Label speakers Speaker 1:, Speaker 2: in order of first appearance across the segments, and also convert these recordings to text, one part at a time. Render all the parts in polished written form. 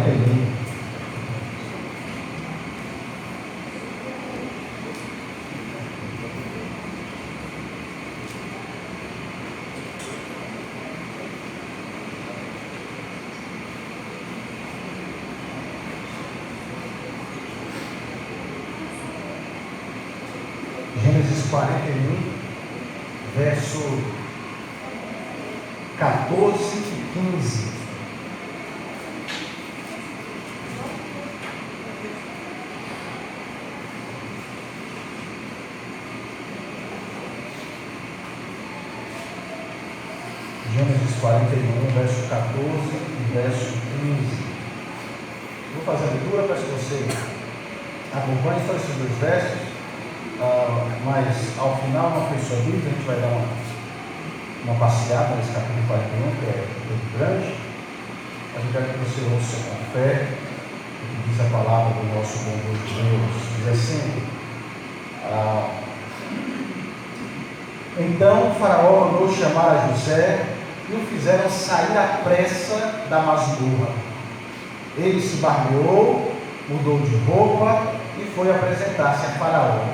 Speaker 1: 41. Gênesis 41, verso 14 e 15. Gênesis 41, verso 14 e verso 15. Vou fazer a leitura para que você acompanhe só esses dois versos. Mas ao final, não foi sua Bíblia, a gente vai dar uma passeada nesse capítulo 41, que é muito grande. Mas eu quero que você ouça com fé o que diz a palavra do nosso bom Deus. Diz assim: então Faraó mandou chamar a José e o fizeram sair à pressa da masmorra. Ele se barbeou, mudou de roupa e foi apresentar-se a Faraó.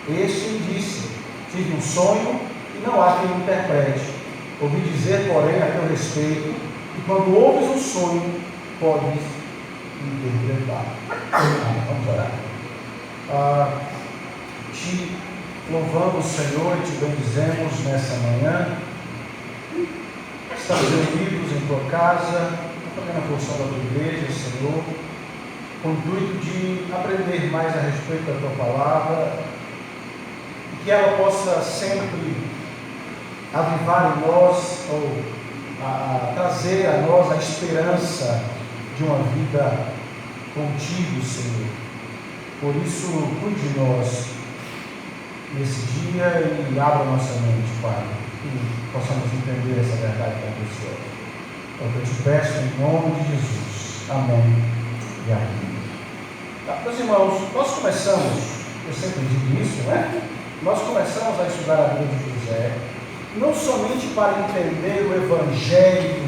Speaker 1: Este lhe disse: tive um sonho e não há quem o interprete. Ouvi dizer, porém, a teu respeito, que quando ouves um sonho, podes interpretar. Vamos orar. Te louvamos, Senhor, e te bendizemos nessa manhã. Estamos reunidos em tua casa, também na porção da tua igreja, Senhor, com o intuito de aprender mais a respeito da tua palavra, que ela possa sempre avivar em nós, ou trazer a nós a esperança de uma vida contigo, Senhor. Por isso, cuide de nós nesse dia e abra nossa mente, Pai, que possamos entender essa verdade da pessoa. É o que eu te peço em nome de Jesus. Amém e amém. Tá, meus irmãos, nós começamos, eu sempre digo isso, né? Nós começamos a estudar a vida de José, não somente para entender o Evangelho,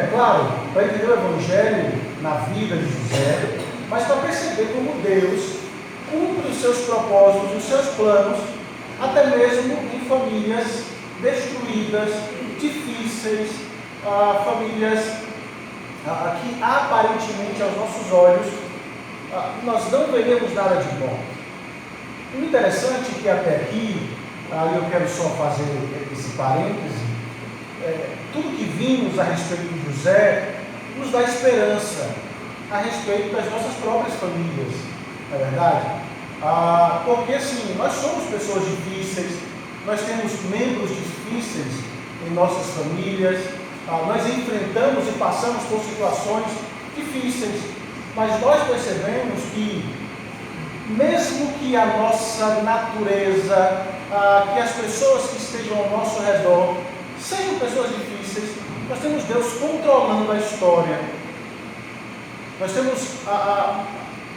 Speaker 1: claro, para entender o Evangelho na vida de José, mas para perceber como Deus cumpre os seus propósitos, os seus planos, até mesmo em famílias destruídas, difíceis, famílias que aparentemente aos nossos olhos nós não veremos nada de bom. O interessante é que até aqui, eu quero só fazer esse parêntese, tudo que vimos a respeito de José nos dá esperança a respeito das nossas próprias famílias, não é verdade? Porque assim, nós somos pessoas difíceis, nós temos membros difíceis em nossas famílias, nós enfrentamos e passamos por situações difíceis, mas nós percebemos que mesmo que a nossa natureza, que as pessoas que estejam ao nosso redor sejam pessoas difíceis, nós temos Deus controlando a história. Nós temos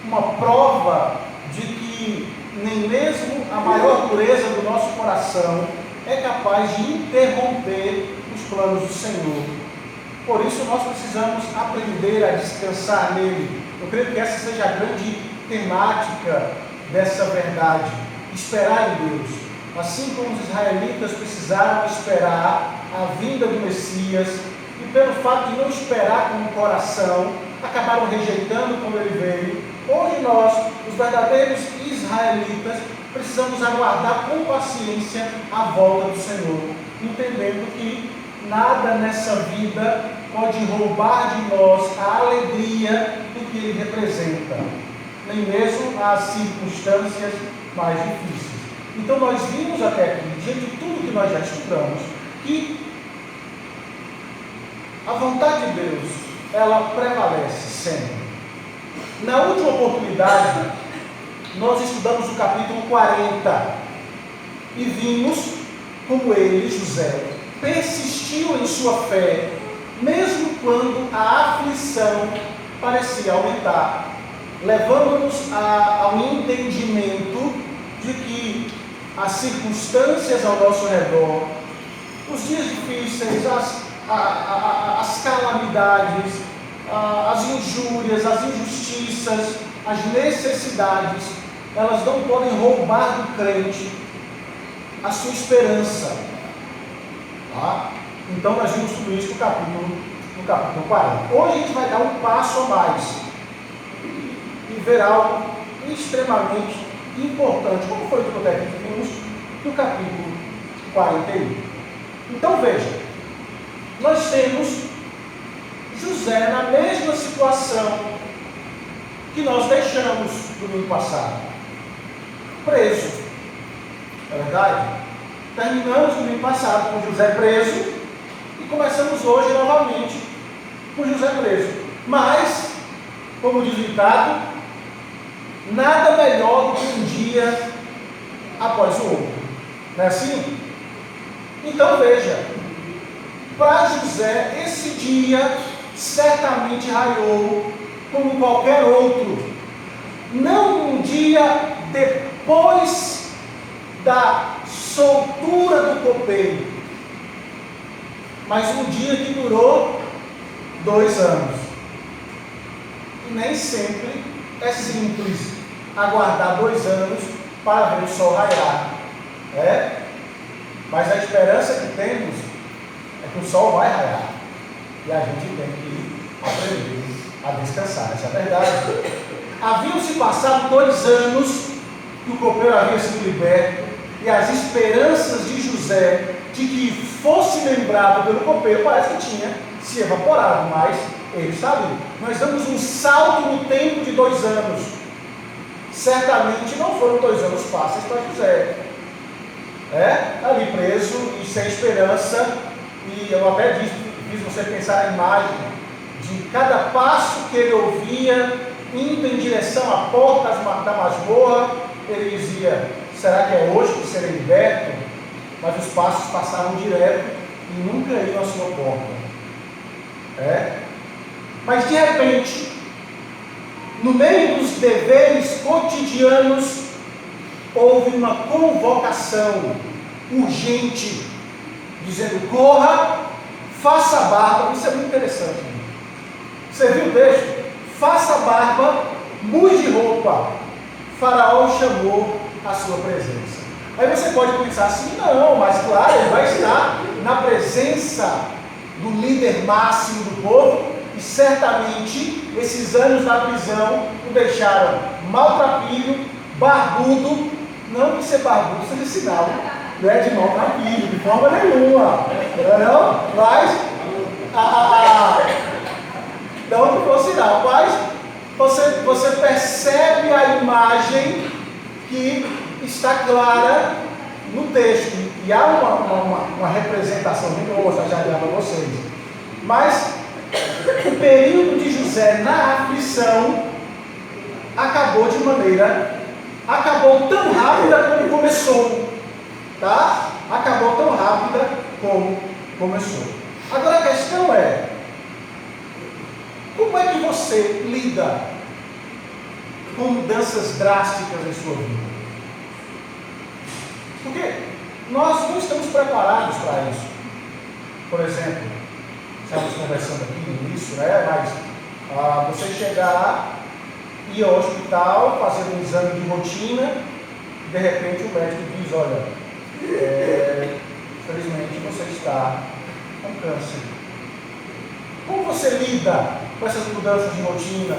Speaker 1: uma prova de que nem mesmo a maior dureza do nosso coração é capaz de interromper os planos do Senhor. Por isso nós precisamos aprender a descansar nele. Eu creio que essa seja a grande temática dessa verdade, esperar em Deus. Assim como os israelitas precisaram esperar a vinda do Messias, e pelo fato de não esperar com o coração, acabaram rejeitando quando ele veio. Hoje nós, os verdadeiros israelitas, precisamos aguardar com paciência a volta do Senhor, entendendo que nada nessa vida pode roubar de nós a alegria do que ele representa, nem mesmo as circunstâncias mais difíceis. Então nós vimos até aqui, diante de tudo que nós já estudamos, que a vontade de Deus, ela prevalece sempre. Na última oportunidade, nós estudamos o capítulo 40 e vimos como ele, José, persistiu em sua fé, mesmo quando a aflição parecia aumentar, levando-nos ao entendimento de que as circunstâncias ao nosso redor, os dias difíceis, as calamidades, as injúrias, as injustiças, as necessidades, elas não podem roubar do crente a sua esperança. Tá? Então nós vimos tudo isso no capítulo 40. Hoje a gente vai dar um passo a mais e ver algo extremamente importante, como foi o que vimos no capítulo 41. Então veja, nós temos José na mesma situação que nós deixamos no domingo passado, preso. É verdade? Terminamos no domingo passado com José preso e começamos hoje novamente com José preso. Mas, como diz o ditado, nada melhor do que um dia após o outro. Não é assim? Então veja, para José esse dia certamente raiou como qualquer outro. Não um dia depois da soltura do copeiro, mas um dia que durou 2 anos. E nem sempre é simples aguardar 2 anos para ver o sol raiar. Mas a esperança que temos é que o sol vai raiar. E a gente tem que aprender a descansar. Essa é a verdade. Haviam-se passado 2 anos que o copeiro havia sido liberto, e as esperanças de José de que fosse lembrado pelo copeiro parece que tinha se evaporado, mas ele está ali. Nós damos um salto no tempo de 2 anos. Certamente não foram 2 anos fáceis para José. Ali preso e sem esperança, e eu até fiz você pensar na imagem de cada passo que ele ouvia, indo em direção à porta da masmorra, ele dizia: será que é hoje que serei liberto? Mas os passos passaram direto e nunca iam à sua porta. Mas de repente, no meio dos deveres cotidianos, houve uma convocação urgente, dizendo: corra, faça a barba. Isso é muito interessante. Você viu o texto? Faça a barba, mude de roupa. Faraó chamou a sua presença. Aí você pode pensar assim: não, mas claro, ele vai estar na presença do líder máximo do povo, e certamente esses anos na prisão o deixaram maltrapilho, barbudo. Não que ser barbudo seja sinal, não é de maltrapilho, de forma nenhuma, não, mas não que for sinal, mas você percebe a imagem que está clara no texto, e há uma representação de moça, já digo para vocês. Mas o período de José na aflição acabou tão rápida como começou, tá? Acabou tão rápida como começou. Agora a questão é: como é que você lida com mudanças drásticas em sua vida? Porque nós não estamos preparados para isso. Por exemplo, estamos conversando aqui nisso, mas você chegar, ir ao hospital, fazer um exame de rotina, e de repente o médico diz: olha, infelizmente você está com câncer. Como você lida com essas mudanças de rotina?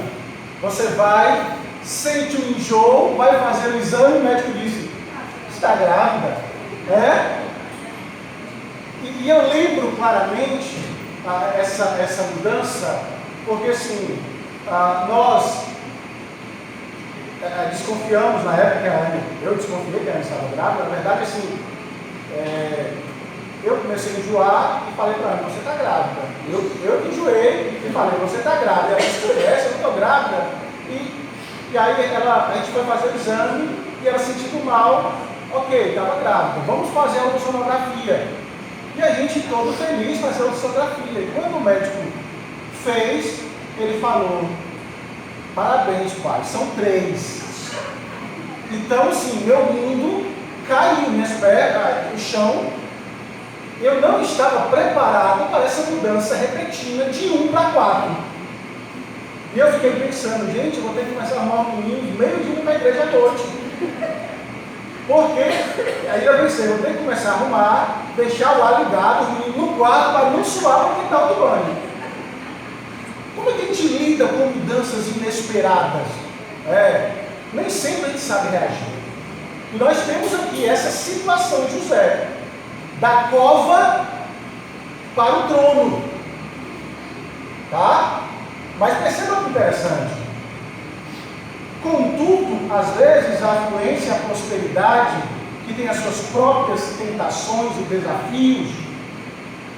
Speaker 1: Você vai, sente um enjoo, vai fazer o exame e o médico diz: está grávida. E eu lembro claramente essa mudança, porque assim, nós desconfiamos na época, eu desconfiei que ela estava grávida. Na verdade, assim, eu comecei a enjoar e falei para ela: você está grávida. Eu enjoei e falei: você está grávida. Ela disse: eu não estou grávida. E aí a gente foi fazer o exame e ela sentindo mal. Ok, estava grávida, vamos fazer a ultrassonografia. E a gente todo feliz fazer a ultrassonografia. E quando o médico fez, ele falou: parabéns, pai, são 3. Então, assim, meu mundo caiu, minhas pernas, no chão. Eu não estava preparado para essa mudança repentina de 1 para 4. E eu fiquei pensando, gente, eu vou ter que começar a arrumar um menino meio-dia na igreja à noite. Porque, aí eu pensei, eu vou ter que começar a arrumar, deixar o ar ligado, o menino no quarto, para não suar para o quintal do banho. Como é que a gente lida com mudanças inesperadas? Nem sempre a gente sabe reagir. E nós temos aqui essa situação de José, da cova para o trono. Tá? Mas perceba que interessante. Contudo, às vezes a afluência e a prosperidade, que tem as suas próprias tentações e desafios,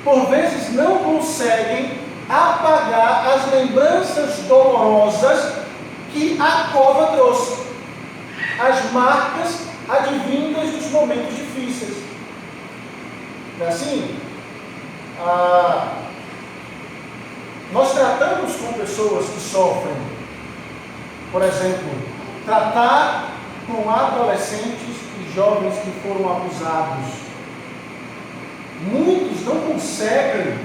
Speaker 1: por vezes não conseguem apagar as lembranças dolorosas que a cova trouxe, as marcas advindas dos momentos difíceis. Não é assim? Nós tratamos com pessoas que sofrem, por exemplo, tratar com adolescentes e jovens que foram abusados. Muitos não conseguem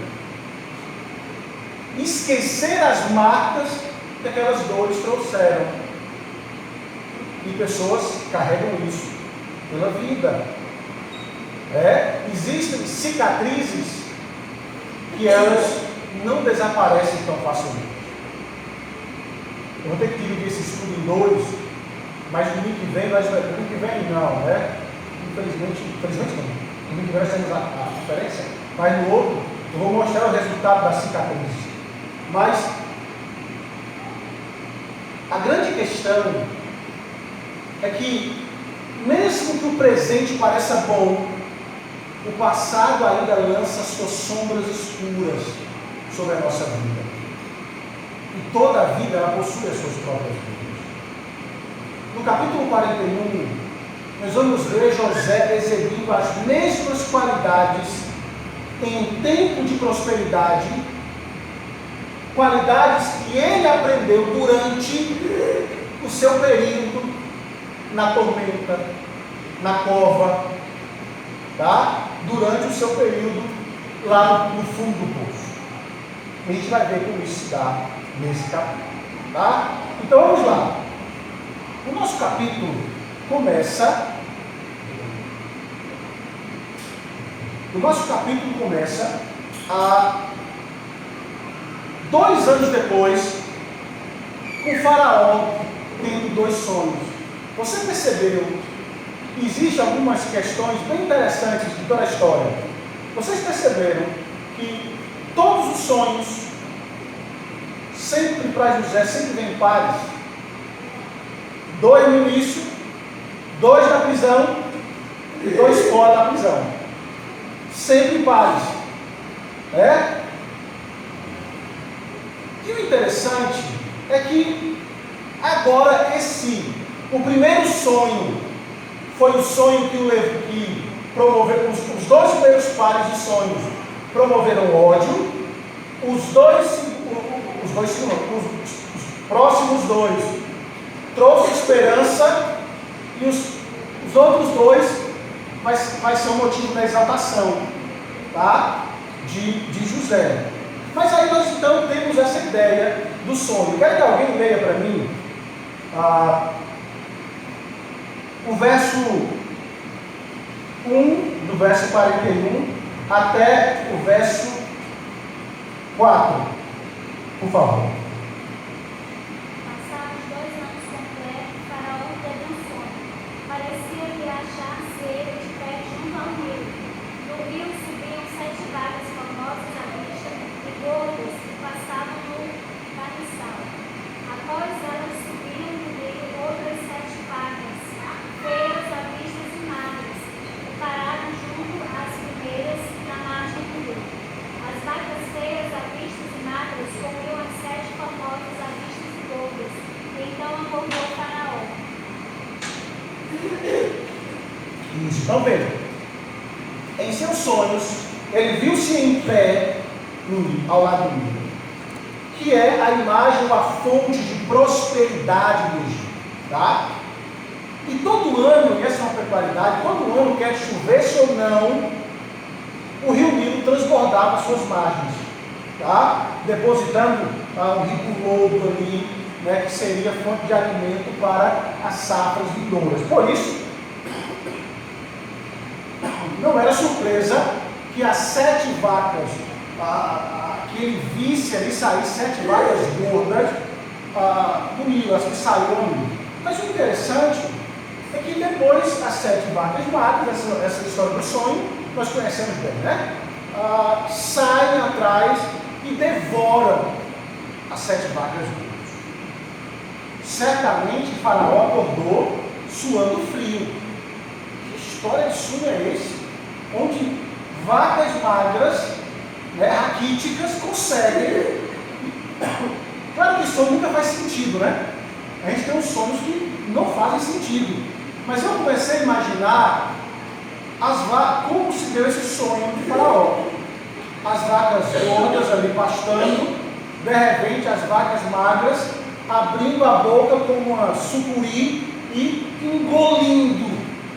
Speaker 1: esquecer as marcas que aquelas dores trouxeram. E pessoas carregam isso pela vida. Existem cicatrizes que elas não desaparecem tão facilmente. Eu vou ter que dividir esse estudo em dois, mas no domingo que vem, domingo que vem não, Infelizmente não. Domingo que vem nós temos a conferência, mas no outro eu vou mostrar o resultado das cicatrizes. Mas a grande questão é que, mesmo que o presente pareça bom, o passado ainda lança suas sombras escuras sobre a nossa vida. E toda a vida ela possui as suas próprias vidas. No capítulo 41, nós vamos ver José exibindo as mesmas qualidades em um tempo de prosperidade, qualidades que ele aprendeu durante o seu período na tormenta, na cova, tá? Durante o seu período lá no fundo do poço. A gente vai ver como isso se dá nesse capítulo, tá? Então vamos lá. O nosso capítulo começa. A 2 anos depois, com o faraó tendo 2 sonhos. Você percebeu que existem algumas questões bem interessantes de toda a história. Vocês perceberam que todos os sonhos, sempre para José, sempre vem pares. 2 no início, 2 na prisão e 2 fora da prisão. Sempre pares. E o interessante é que agora o primeiro sonho foi o sonho que promoveu, os 2 primeiros pares de sonhos promoveram ódio, os próximos 2 trouxe esperança, e os outros 2 vai ser um motivo da exaltação, tá? de José. Mas aí nós então temos essa ideia do sonho. Eu quero que alguém leia para mim o verso 1, do verso 41 até o verso 4, por favor.
Speaker 2: Passados 2 anos completos, Faraó teve um sonho. Parecia viajar-se ele de pé junto ao rio. No rio subiam 7 vagas formosas à vista e gordas que passavam no carniçal. Após elas subiam no rio outras 7 vagas, feias à vista e magras, e pararam junto às primeiras na margem do rio. As vacas feias à vista e magras comiam as 7 formosas à vista e gordas, e então acordou o Faraó.
Speaker 1: Isso, então veja. Em seus sonhos, ele viu-se em pé ao lado do Nilo, que é a imagem, a fonte de prosperidade do Egito, tá? E todo ano, e essa é uma peculiaridade, todo ano, quer chovesse ou não, o rio Nilo transbordava suas margens, tá? Depositando um rico lodo ali, né, que seria fonte de alimento para as safras vindouras. Por isso, não era surpresa que as 7 vacas, que ele visse ali sair 7 vacas gordas do Nilo, as que saíram ali. Mas o interessante é que depois as 7 vacas magras, essa história do sonho, nós conhecemos bem, né? Saem atrás e devoram as 7 vacas gordas. Certamente Faraó acordou suando frio. Que história de sonho é esse? Onde vacas magras, né, raquíticas, conseguem. Claro que sonho nunca faz sentido, né? A gente tem uns sonhos que não fazem sentido. Mas eu comecei a imaginar como se deu esse sonho de Faraó. As vacas gordas ali pastando, de repente as vacas magras abrindo a boca como uma sucuri e engolindo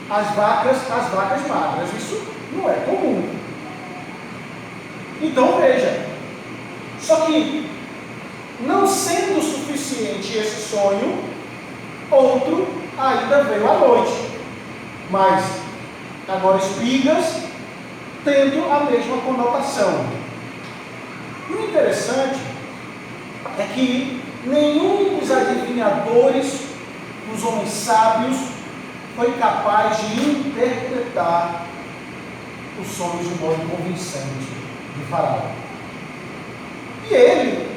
Speaker 1: as vacas magras. Isso não é comum. Então veja, só que não sendo suficiente esse sonho, outro ainda veio à noite, mas agora espigas tendo a mesma conotação. E o interessante é que nenhum dos adivinhadores, dos homens sábios, foi capaz de interpretar os sonhos de modo convincente de Faraó. E ele,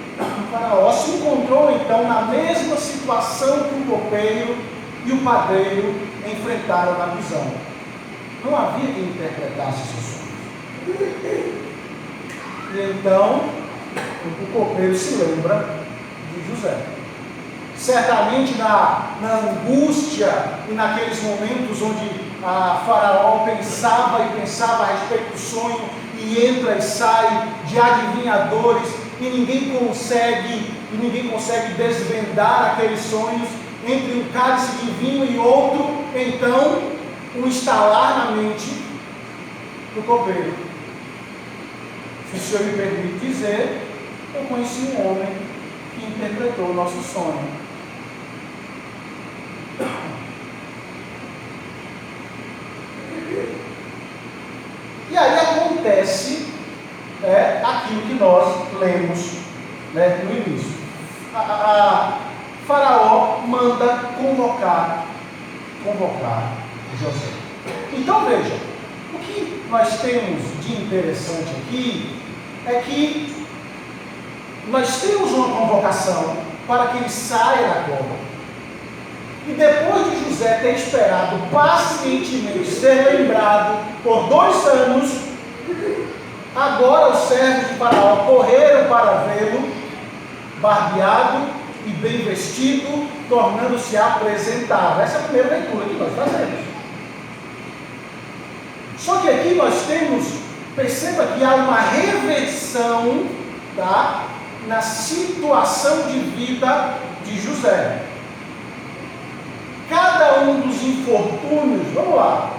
Speaker 1: Faraó, se encontrou então na mesma situação que o copeiro e o padeiro enfrentaram na prisão. Não havia quem interpretasse esses sonhos. E então o copeiro se lembra de José. Certamente na angústia e naqueles momentos onde Faraó pensava a respeito do sonho e entra e sai de adivinhadores e ninguém consegue desvendar aqueles sonhos entre um cálice de vinho e outro, então um estalar na mente do copeiro. Se o senhor me permite dizer, eu conheci um homem que interpretou o nosso sonho. E aí acontece aquilo que nós lemos, né, no início. Faraó manda convocar José. Então veja, o que nós temos de interessante aqui é que nós temos uma convocação para que ele saia da cova. E depois de José ter esperado pacientemente ser lembrado por 2 anos, agora os servos de Faraó correram para vê-lo, barbeado e bem vestido, tornando-se apresentável. Essa é a primeira leitura que nós fazemos. Só que aqui nós temos, perceba que há uma reversão, na situação de vida de José. Cada um dos infortúnios, vamos lá.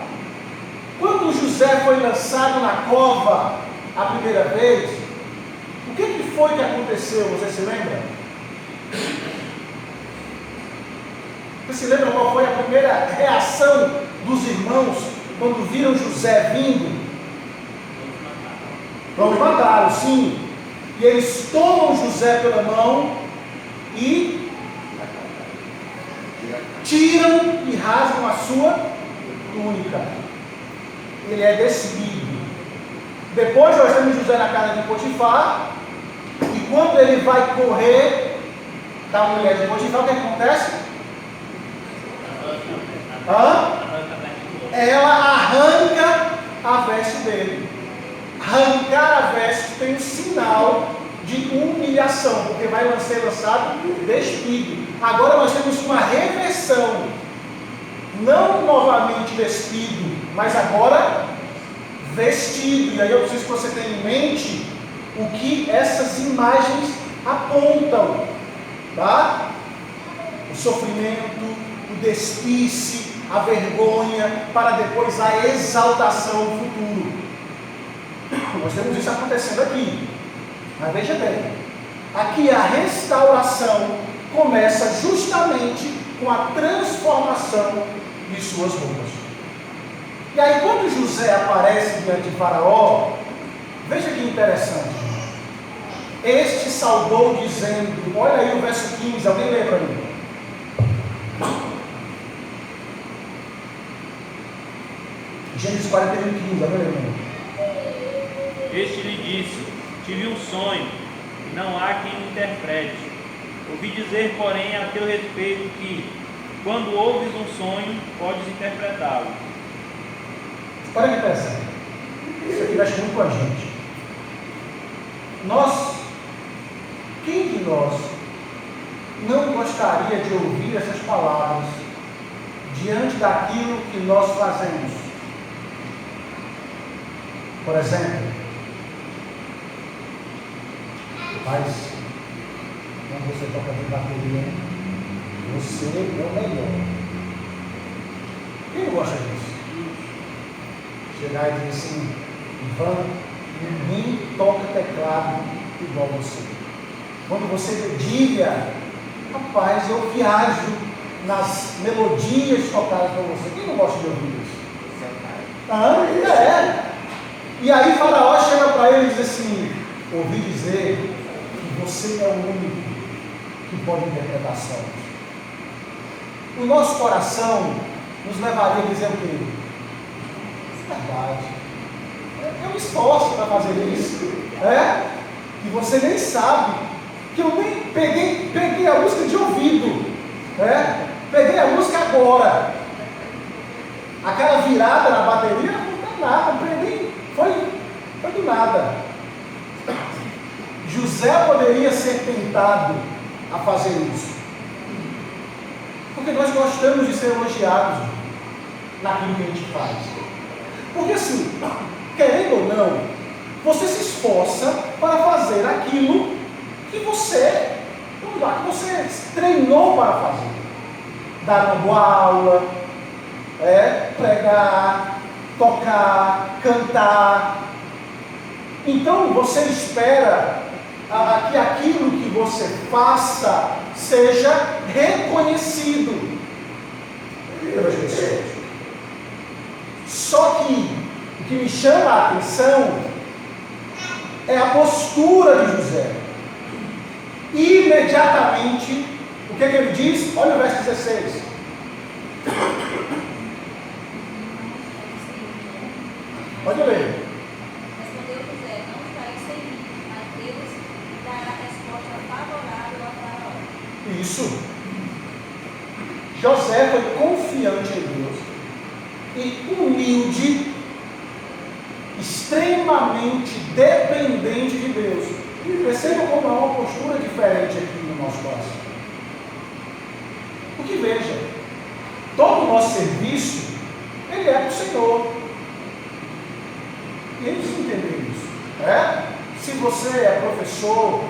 Speaker 1: Quando José foi lançado na cova a primeira vez, o que foi que aconteceu? Você se lembra? Você se lembra qual foi a primeira reação dos irmãos quando viram José vindo? Vamos matá-lo, sim. E eles tomam José pela mão e tiram e rasgam a sua túnica. Ele é despido. Depois nós temos José na casa de Potifar, e quando ele vai correr da mulher de Potifar, o que acontece? Ela arranca a veste dele. Arrancar a veste tem um sinal de humilhação, porque vai ser lançado despido. Agora nós temos uma reversão, não novamente despido, mas agora vestido. E aí eu preciso que você tenha em mente o que essas imagens apontam, tá? O sofrimento, o despice, a vergonha, para depois a exaltação no futuro. Nós temos isso acontecendo aqui. Mas veja bem, Aqui a restauração começa justamente com a transformação de suas roupas. E aí quando José aparece diante de Faraó, veja que interessante. Este saudou dizendo, olha aí o verso 15, alguém lê para mim? Gênesis 41, 15, alguém lê para mim?
Speaker 3: Este lhe disse: tive um sonho, e não há quem o interprete. Ouvi dizer, porém, a teu respeito que, quando ouves um sonho, podes interpretá-lo.
Speaker 1: Olha que interessante. Isso aqui mexe muito com a gente. Quem de nós não gostaria de ouvir essas palavras diante daquilo que nós fazemos? Por exemplo, mas quando você toca de bateria, você é o melhor. Quem não gosta disso? Chegar e dizer assim, Ivan, ninguém toca teclado igual você. Quando você dedilha, rapaz, eu viajo nas melodias tocadas por você. Quem não gosta de ouvir isso? É. E aí Faraó chega para ele e diz assim, ouvi dizer que você é o único que pode interpretar sonhos. O nosso coração nos levaria a dizer o quê? Verdade. Eu me esforço para fazer isso. E você nem sabe que eu nem peguei a música de ouvido. Peguei a música agora. Aquela virada na bateria não dá nada, foi do nada. José poderia ser tentado a fazer isso. Porque nós gostamos de ser elogiados naquilo que a gente faz. Porque assim, querendo ou não, você se esforça para fazer aquilo que você treinou para fazer. Dar uma boa aula, pregar, tocar, cantar. Então você espera que aquilo que você faça seja reconhecido pelas pessoas. Só que o que me chama a atenção é a postura de José. Imediatamente, o que ele diz? Olha o verso 16. Pode ler.
Speaker 2: Respondeu José, não estarei sem mim, mas Deus dará resposta favorável a Faraó.
Speaker 1: Isso. José foi confiante em Deus e humilde, extremamente dependente de Deus. Perceba como há uma postura diferente aqui no nosso coração. Porque veja, todo o nosso serviço, ele é para o Senhor. E eles entendem isso. Se você é professor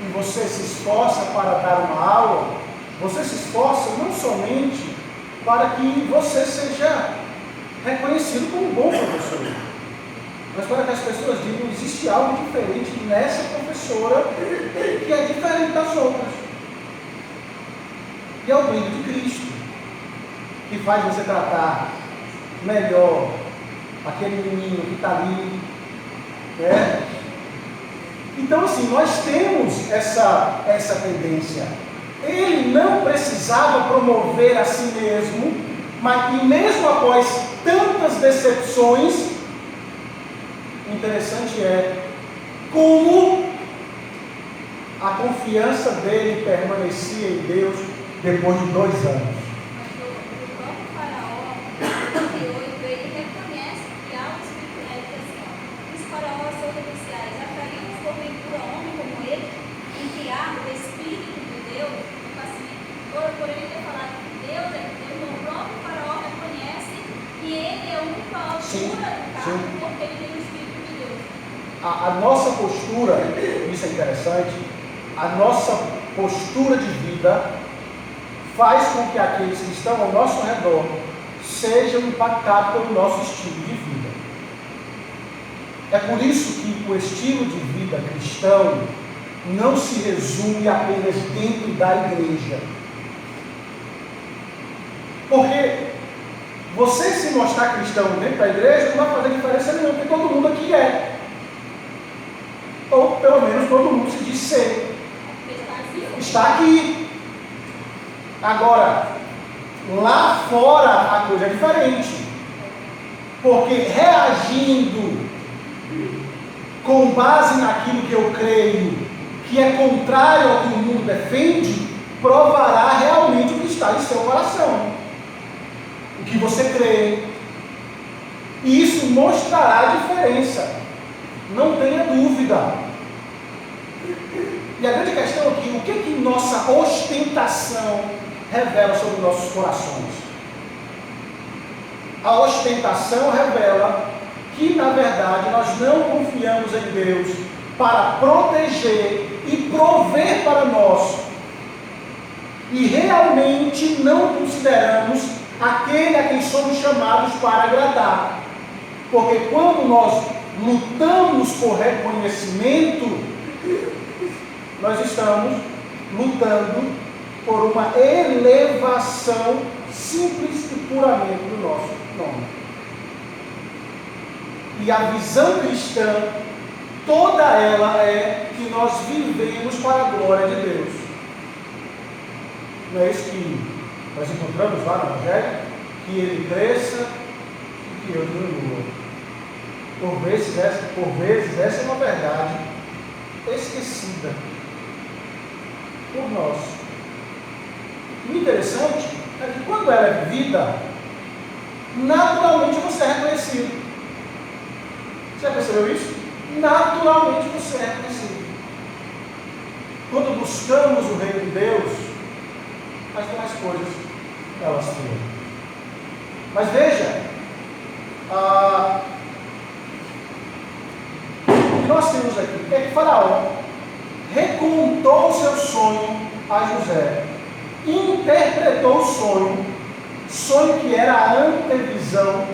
Speaker 1: e você se esforça para dar uma aula, você se esforça não somente para que você seja reconhecido como um bom professor, mas para que as pessoas digam, existe algo diferente nessa professora que é diferente das outras. E é o brilho de Cristo que faz você tratar melhor aquele menino que está ali. Então assim, nós temos essa tendência. Ele não precisava promover a si mesmo, mas e mesmo após tantas decepções, o interessante é como a confiança dele permanecia em Deus depois de 2 anos.
Speaker 2: Mas o próprio Faraó, no 38, ele reconhece que há um espírito nele que assim, os faraós seus oficiais atraídos porventura homem como ele, enviado do Espírito de Deus, assim, por ele ter falado que Deus é Deus, o próprio Faraó reconhece que ele é a única altura do carro, porque ele tem o Espírito de Deus.
Speaker 1: A nossa postura, isso é interessante, a nossa postura de vida faz com que aqueles que estão ao nosso redor sejam impactados pelo nosso estilo de vida. É por isso que o estilo de vida cristão não se resume apenas dentro da igreja. Porque você se mostrar cristão dentro da igreja não vai fazer diferença nenhuma, porque todo mundo aqui é. Ou pelo menos todo mundo se diz ser. Está aqui. Agora, lá fora a coisa é diferente. Porque reagindo com base naquilo que eu creio, que é contrário ao que o mundo defende, provará realmente o que está em seu coração, o que você crê. E isso mostrará a diferença, não tenha dúvida. E a grande questão aqui, o que nossa ostentação revela sobre nossos corações? A ostentação revela que, na verdade, nós não confiamos em Deus para proteger e prover para nós. E realmente não consideramos aquele a quem somos chamados para agradar. Porque quando nós lutamos por reconhecimento, nós estamos lutando por uma elevação simples e puramente do nosso nome. E a visão cristã, toda ela é que nós vivemos para a glória de Deus. Não é isso que nós encontramos lá no Evangelho? Que ele cresça e que eu diminua. Por vezes essa é uma verdade esquecida por nós. O interessante é que quando ela é vivida, naturalmente você é reconhecido. Você já percebeu isso? Naturalmente você é reconhecido. Quando buscamos o reino de Deus, as demais coisas, elas fluem. Mas veja, o que nós temos aqui é que Faraó recontou o seu sonho a José, interpretou o sonho que era a antevisão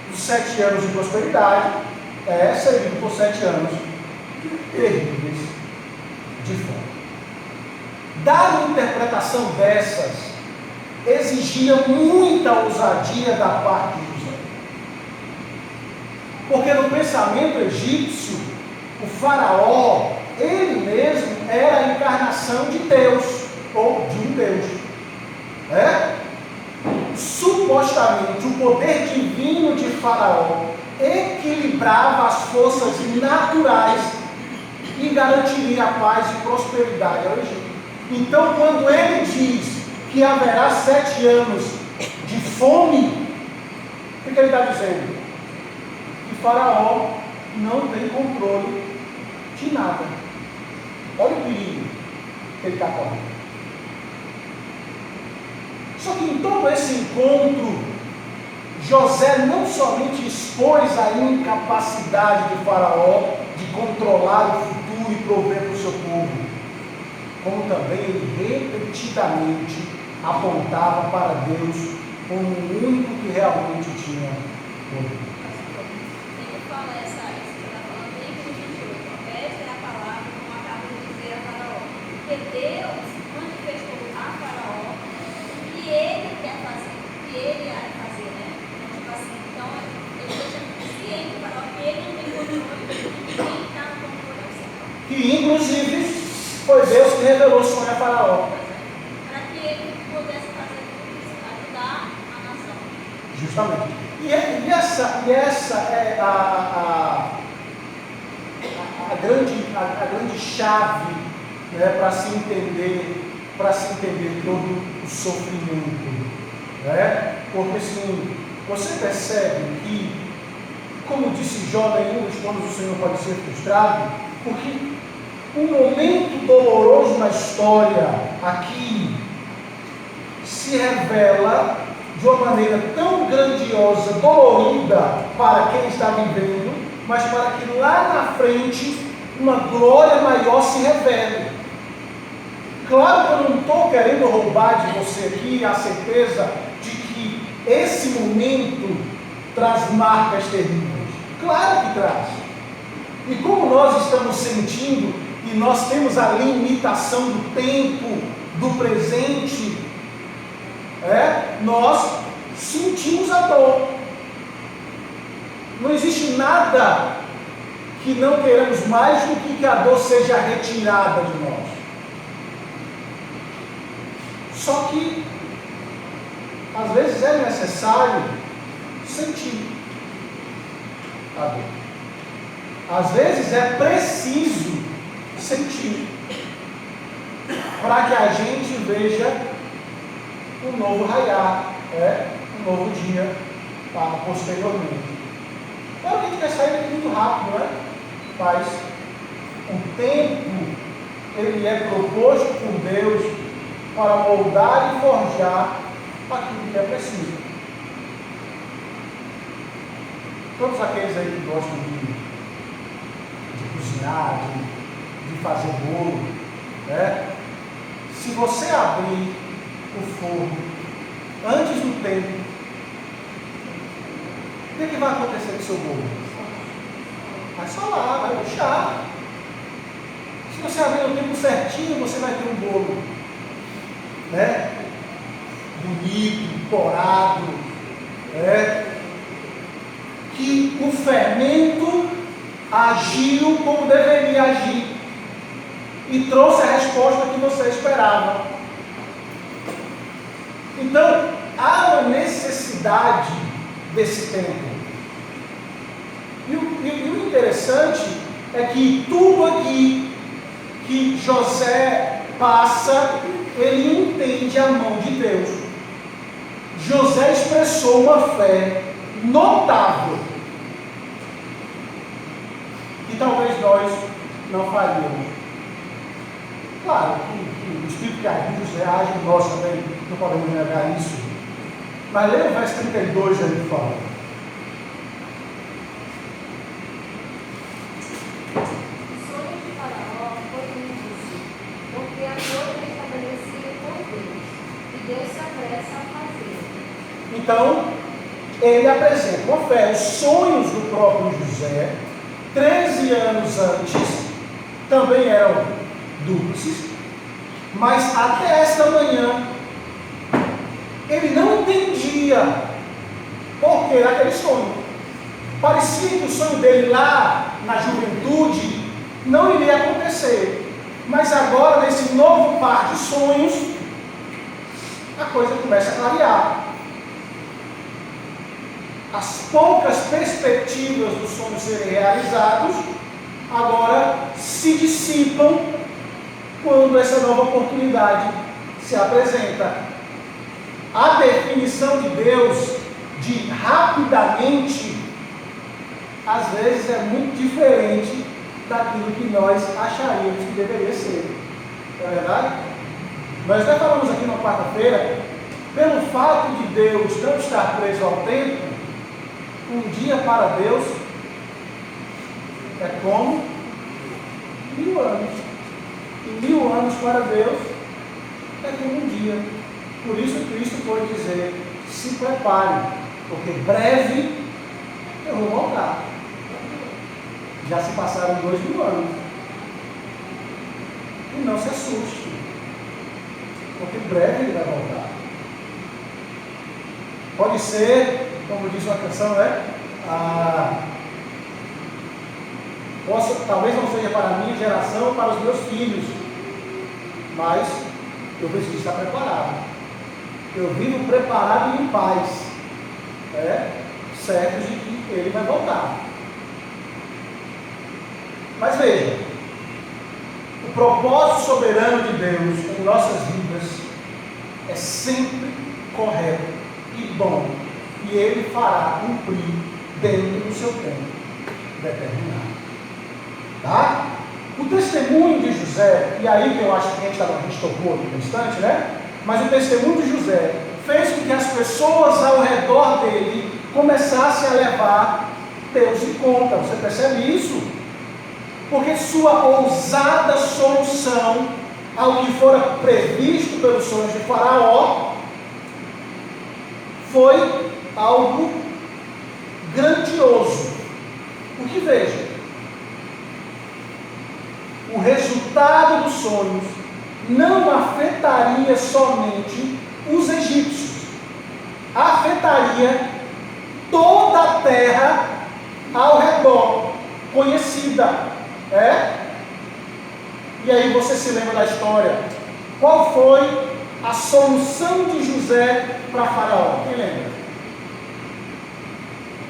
Speaker 1: dos 7 anos de prosperidade, seguido por 7 anos terríveis de fome. Dar uma interpretação dessas exigia muita ousadia da parte de José. Porque no pensamento egípcio, o faraó, ele mesmo era a encarnação de Deus, ou de um Deus. Supostamente, o poder divino de Faraó equilibrava as forças naturais e garantiria a paz e prosperidade ao Egito. Então, quando ele diz que haverá 7 anos de fome, o que ele está dizendo? Que Faraó não tem controle de nada. Olha o perigo que ele está correndo. Só que em todo esse encontro, José não somente expôs a incapacidade de Faraó de controlar o futuro e prover para o seu povo, como também ele repetidamente apontava para Deus como o único que realmente tinha poder.
Speaker 2: Ele fala isso que está falando em 28. Esta é a palavra como acaba de dizer a Faraó. Porque Deus manifestou a Faraó o que ele quer fazer, o que ele há de fazer, né? Tipo assim, então ele deixa ciente para Faraó que ele não tem controle, e quem está no controle é o Senhor.
Speaker 1: Que inclusive foi Deus que revelou o sonho a Faraó.
Speaker 2: Para que ele pudesse fazer tudo isso, ajudar a nação.
Speaker 1: Justamente. E essa é a grande chave, né, para se entender todo o sofrimento. Né? Porque assim, você percebe que, como disse Jó, nenhum dos planos do Senhor pode ser frustrado, porque um momento doloroso na história aqui se revela de uma maneira tão grandiosa, dolorida para quem está vivendo, mas para que lá na frente uma glória maior se revele. Claro que eu não estou querendo roubar de você aqui a certeza de que esse momento traz marcas terríveis. Claro que traz. E como nós estamos sentindo e nós temos a limitação do tempo, do presente, nós sentimos a dor. Não existe nada que não queiramos mais do que a dor seja retirada de nós. Só que, às vezes é necessário sentir a dor. Às vezes é preciso sentir para que a gente veja um novo raiar, um novo dia posteriormente. Claro que a gente quer sair daqui muito rápido, mas o tempo, ele é proposto por Deus para moldar e forjar aquilo que é preciso. Todos aqueles aí que gostam de cozinhar, de fazer bolo, se você abrir o forno antes do tempo, o que vai acontecer com o seu bolo? Vai solar, vai puxar. Se você abrir no tempo certinho, você vai ter um bolo bonito, corado, que o fermento agiu como deveria agir e trouxe a resposta que você esperava. Então, há uma necessidade desse tempo. E o interessante é que tudo aqui que José passa, ele entende a mão de Deus. José expressou uma fé notável, que talvez nós não faríamos. Claro que o Espírito que age em José age em nós também, não podemos negar isso. Mas leia o verso 32 aí que fala.
Speaker 4: O sonho de Faraó foi isso, porque a coisa é estabelecida por Deus, e Deus se apressa a fazer.
Speaker 1: Então, ele apresenta uma fé. Os sonhos do próprio José, 13 anos antes, também eram dúplices, mas até esta manhã, ele não entendia por que aquele sonho. Parecia que o sonho dele lá na juventude não iria acontecer, mas agora, nesse novo par de sonhos, a coisa começa a clarear. As poucas perspectivas dos sonhos serem realizados agora se dissipam quando essa nova oportunidade se apresenta. A definição de Deus de rapidamente, às vezes é muito diferente daquilo que nós acharíamos que deveria ser. Não é verdade? Nós já falamos aqui na quarta-feira, pelo fato de Deus não estar preso ao tempo, um dia para Deus é como 1000 anos. E 1000 anos para Deus é como um dia. Por isso Cristo pode dizer, se prepare, porque breve eu vou voltar. Já se passaram 2000 anos. E não se assuste, porque breve ele vai voltar. Pode ser, como diz uma canção, talvez não seja para a minha geração ou para os meus filhos, mas eu preciso estar preparado. Eu vivo preparado e em paz, certo de que ele vai voltar. Mas veja, o propósito soberano de Deus em nossas vidas é sempre correto e bom, e ele fará cumprir dentro do seu tempo determinado. Tá? O testemunho de José, e aí que eu acho que a gente tocou aqui no instante, mas o testemunho de José fez com que as pessoas ao redor dele começassem a levar Deus em conta. Você percebe isso? Porque sua ousada solução ao que fora previsto pelos sonhos de Faraó foi algo grandioso. Porque veja, o resultado sonhos não afetaria somente os egípcios, afetaria toda a terra ao redor, conhecida. E aí você se lembra da história. Qual foi a solução de José para Faraó? Quem lembra?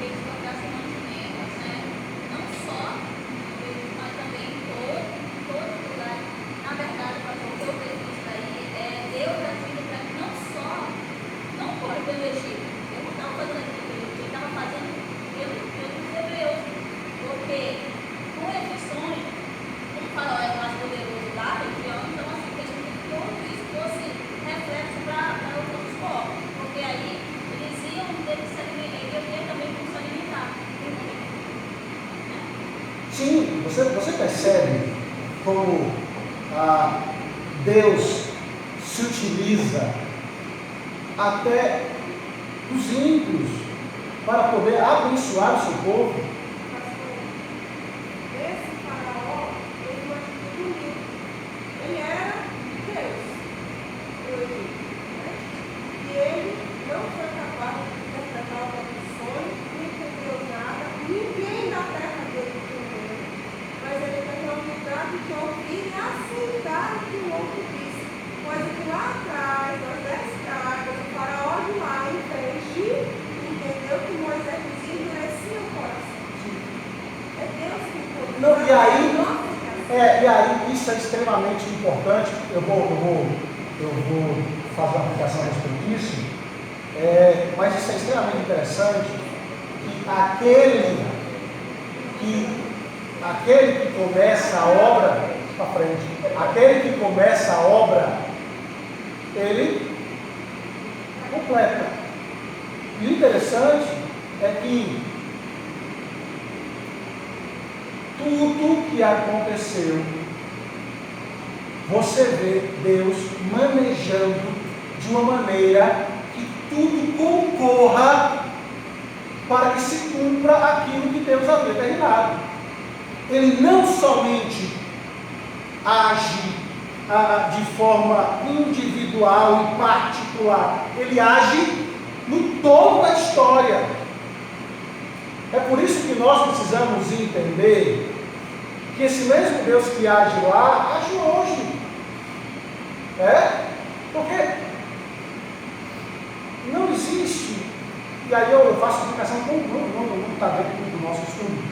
Speaker 5: Eles colocassem mantimentos, né? Não só no Egito, mas também em todo lugar. Na verdade, pastor, o que eu vejo isso aí é Deus agindo para que não foi pelo Egito. Eu não estava fazendo aquilo pelo Egito, eu estava fazendo pelos hebreus. Porque com esse sonho, como o Faraó era mais poderoso lá, então assim, fez com que tudo isso fosse reflexo para os outros povos. Porque aí eles iam ter que se alimentar, eles iam ter também como se alimentar.
Speaker 1: Sim, você percebe como Deus se utiliza até dos ímpios para poder abençoar o seu povo.
Speaker 4: Esse faraó teve uma atitude humilde. Ele era Deus do Egito, né? E ele não foi capaz de interpretar o próprio sonho, não entendeu nada, ninguém da terra dele entendeu. Mas ele teve a humildade de ouvir e aceitar o que o outro disse. Coisa que lá atrás, nas 10 pragas, o faraó de lá, em vez de entender que Moisés dizia, endurecia o coração. É Deus que pode.
Speaker 1: Não, e aí isso é extremamente importante. Eu vou fazer uma aplicação a respeito disso. Mas isso é extremamente interessante, que aquele que começa a obra para frente, aquele que começa a obra, ele completa. E o interessante é que tudo que aconteceu, você vê Deus manejando de uma maneira que tudo concorra para que se cumpra aquilo que Deus havia terminado. Ele não somente age de forma individual e particular, ele age no todo da história. É por isso que nós precisamos entender que esse mesmo Deus que age lá, age hoje. Porque não existe, e aí eu faço explicação com o Bruno, não está dentro do nosso estudo,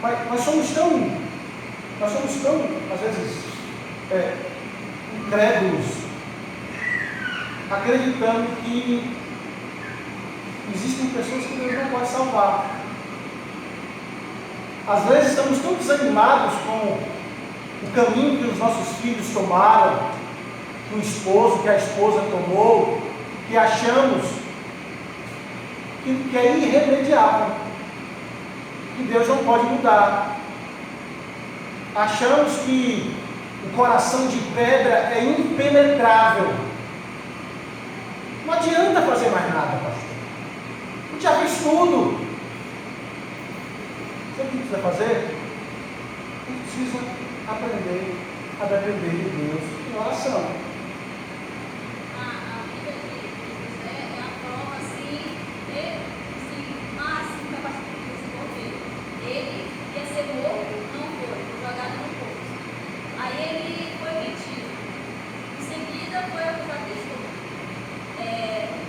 Speaker 1: mas nós somos tão, às vezes, incrédulos, acreditando que existem pessoas que Deus não pode salvar. Às vezes estamos tão desanimados com o caminho que os nossos filhos tomaram, que o esposo, que a esposa tomou, que achamos que é irremediável, que Deus não pode mudar. Achamos que o coração de pedra é impenetrável. Não adianta fazer mais nada, pastor. A gente já fez tudo. Sabe o que precisa fazer? A gente precisa aprender a depender de Deus em oração.
Speaker 5: A vida de José é a prova, máxima que a partir de desenvolver. Ele ia ser morto, não foi jogado no poço. Aí ele foi mentido. Em seguida foi acusado de estupro.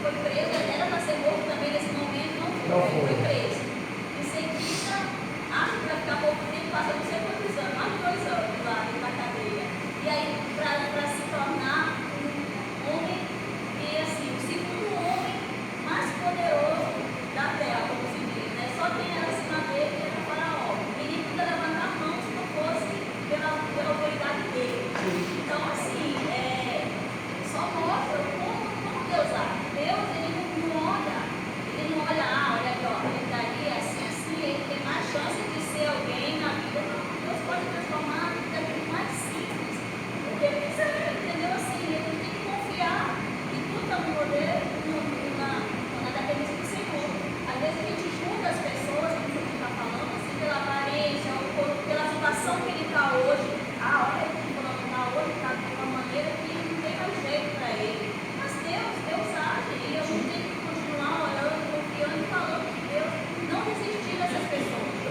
Speaker 5: Foi preso, ele era para ser morto também nesse momento, não foi preso. Em seguida, acho que vai ficar pouco tempo, passa não sei quantos anos, mais de 2 anos lá dentro da cadeia. E aí, para se tornar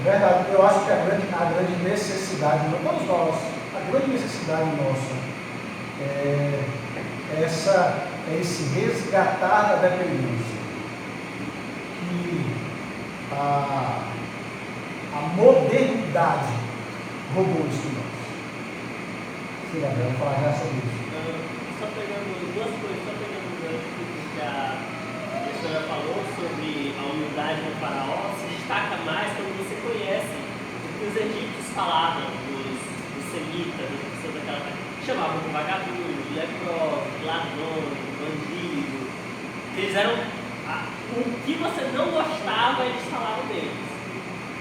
Speaker 1: verdade. Eu acho que a grande necessidade, todos nós, a grande necessidade nossa é esse resgatar da dependência. Que a modernidade roubou isso de nós. Sim, Gabriel, vou falar já sobre isso.
Speaker 6: Só pegando duas coisas, só pegando o gancho que a professora falou sobre a humildade do faraó, se destaca mais quando você conhece o que os egípcios falavam dos semitas, das pessoas daquela época. Chamavam de vagabundo, de leproso, de ladrão, de bandido. Eles eram. O que você não gostava, eles falavam deles.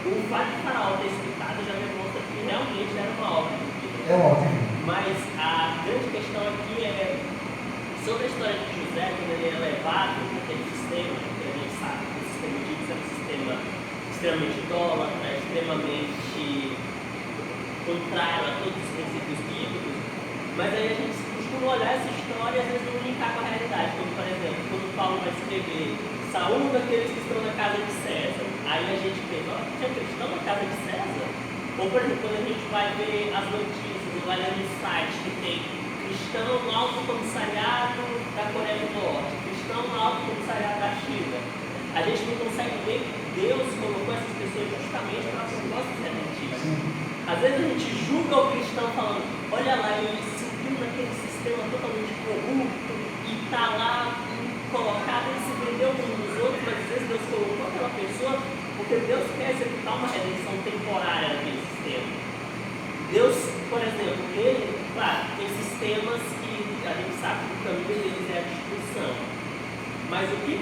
Speaker 6: O fato de faraó ter escutado já demonstra que realmente era uma obra de Deus.
Speaker 1: É óbvio.
Speaker 6: Mas a grande questão aqui é sobre a história de José, quando ele é levado naquele sistema, que a gente sabe que o sistema egípcio é um sistema extremamente idólatra, extremamente contrário a todos os princípios bíblicos, mas aí a gente costuma olhar essa história e às vezes não linkar com a realidade, como por exemplo, quando Paulo vai escrever Saúl daqueles que estão na casa de César, aí a gente vê, nossa, tinha cristão na casa de César? Ou por exemplo, quando a gente vai ver as notícias, vai ler no site que tem cristão no Alto Comissariado da Coreia do Norte, cristão no Alto Comissariado da China. A gente não consegue ver que Deus colocou essas pessoas justamente para propósitos redentivos. Às vezes a gente julga o cristão falando, olha lá, ele subiu naquele sistema totalmente corrupto e está lá colocado, ele se vendeu uns dos outros, mas às vezes Deus colocou aquela pessoa porque Deus quer executar uma redenção temporária naquele sistema. Deus, por exemplo, ele, claro, tem sistemas que a gente sabe que o caminho deles é a destruição. Mas o que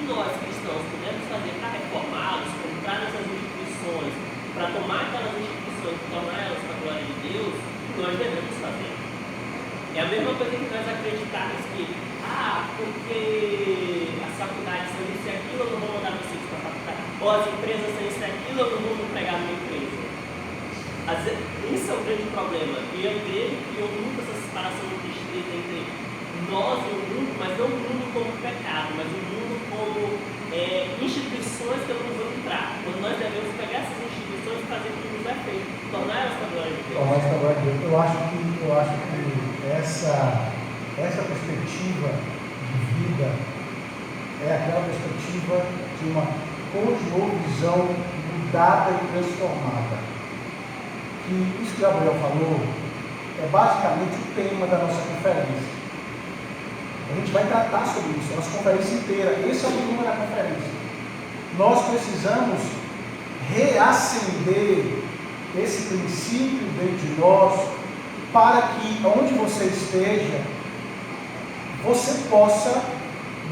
Speaker 6: nós cristãos podemos fazer para reformá-los, para entrar nessas instituições, para tomar aquelas instituições e tornar elas para a glória de Deus, nós devemos fazer. É a mesma coisa que nós acreditarmos que, porque as faculdades são isso e aquilo, eu não vou mandar meus filhos para a faculdade. Ou as empresas são isso e aquilo, eu não vou empregar numa empresa. Isso é o grande problema. E a igreja criou muito essa separação muito estreita entre nós e o mundo, mas não o mundo como pecado, mas o mundo como instituições que eu não vou entrar. Quando nós devemos pegar essas instituições e fazer o que nos é feito, tornar elas para a glória de Deus.
Speaker 1: Eu acho que essa perspectiva de vida é aquela perspectiva de uma cosmovisão mudada e transformada. E isso que Gabriel falou é basicamente o tema da nossa conferência. A gente vai tratar sobre isso, a nossa conferência inteira. Esse é o tema da conferência. Nós precisamos reacender esse princípio dentro de nós para que, onde você esteja, você possa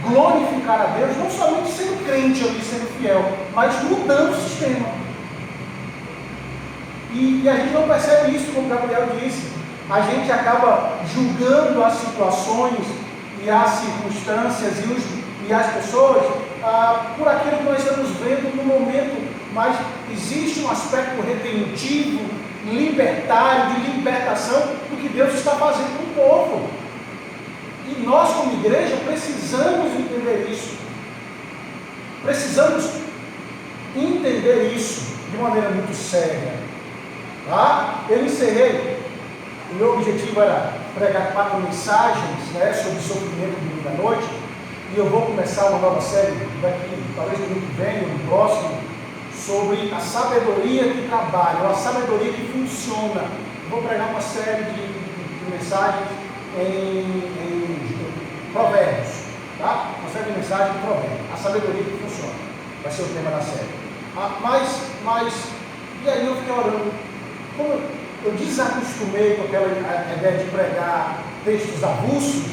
Speaker 1: glorificar a Deus, não somente sendo crente ali, sendo fiel, mas mudando o sistema. E a gente não percebe isso, como o Gabriel disse. A gente acaba julgando as situações e as circunstâncias e as pessoas por aquilo que nós estamos vendo no momento, mas existe um aspecto redentivo, libertário, de libertação do que Deus está fazendo com o povo. E nós, como igreja, precisamos entender isso. Precisamos entender isso de maneira muito séria. Tá? Eu encerrei, o meu objetivo era pregar 4 mensagens, sobre sofrimento de domingo à noite, e eu vou começar uma nova série daqui, talvez no domingo que vem, ou no próximo, sobre a sabedoria que trabalha, ou a sabedoria que funciona. Eu vou pregar uma série de mensagens em Provérbios, tá? Uma série de mensagens em Provérbios, a sabedoria que funciona, vai ser o tema da série. E aí eu fiquei orando. Como eu desacostumei com aquela ideia de pregar textos avulsos,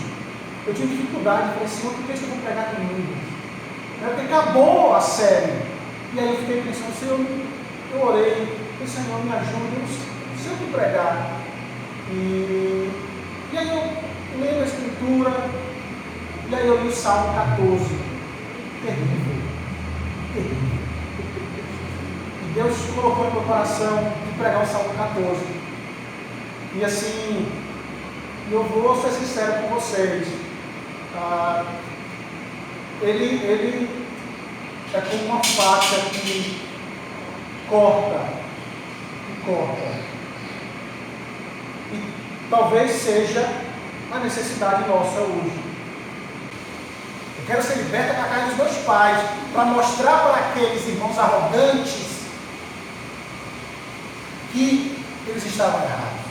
Speaker 1: eu tive dificuldade. Falei, Senhor, que texto eu vou pregar domingo? Porque acabou a série. E aí eu fiquei pensando, Senhor, eu orei, falei, Senhor, me ajuda, eu não sei o que pregar. E aí eu leio a Escritura, e aí eu li o Salmo 14. Terrível. E Deus colocou no meu coração de pregar o Salmo 14. E assim, eu vou ser sincero com vocês. Ele é como uma faca que corta. E talvez seja a necessidade nossa hoje. Eu quero ser liberta da casa dos meus pais, para mostrar para aqueles irmãos arrogantes que eles estavam errados.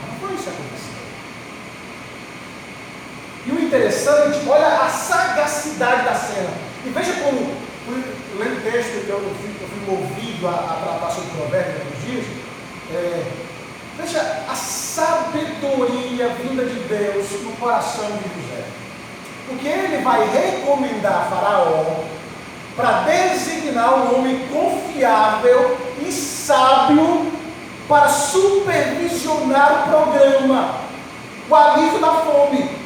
Speaker 1: Mas não foi isso que aconteceu. E o interessante, olha a sagacidade da cena. E veja como, lendo o texto que eu fui movido a tratar sobre provérbios nos dias, veja a sabedoria vinda de Deus no coração de José. Porque ele vai recomendar a Faraó para designar um homem confiável e sábio para supervisionar o programa, o alívio da fome.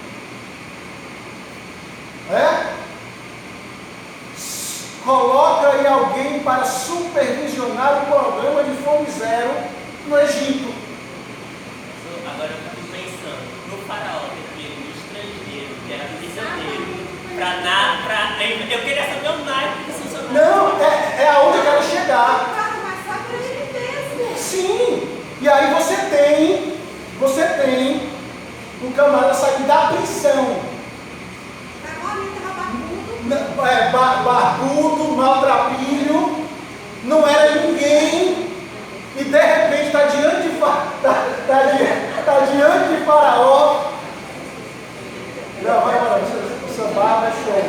Speaker 1: Coloca aí alguém para supervisionar o programa de fome zero no Egito.
Speaker 6: Agora eu fico pensando, no Faraó ter pego um estrangeiro, que era prisioneiro, eu queria saber o naipe que funcionário.
Speaker 1: Não, é aonde eu quero chegar.
Speaker 4: Mas só para ele mesmo.
Speaker 1: Sim, e aí você tem o camarada saindo da prisão. Barbudo, maltrapilho, não era ninguém, e de repente está diante de Faraó. Não, vai, o samba é show.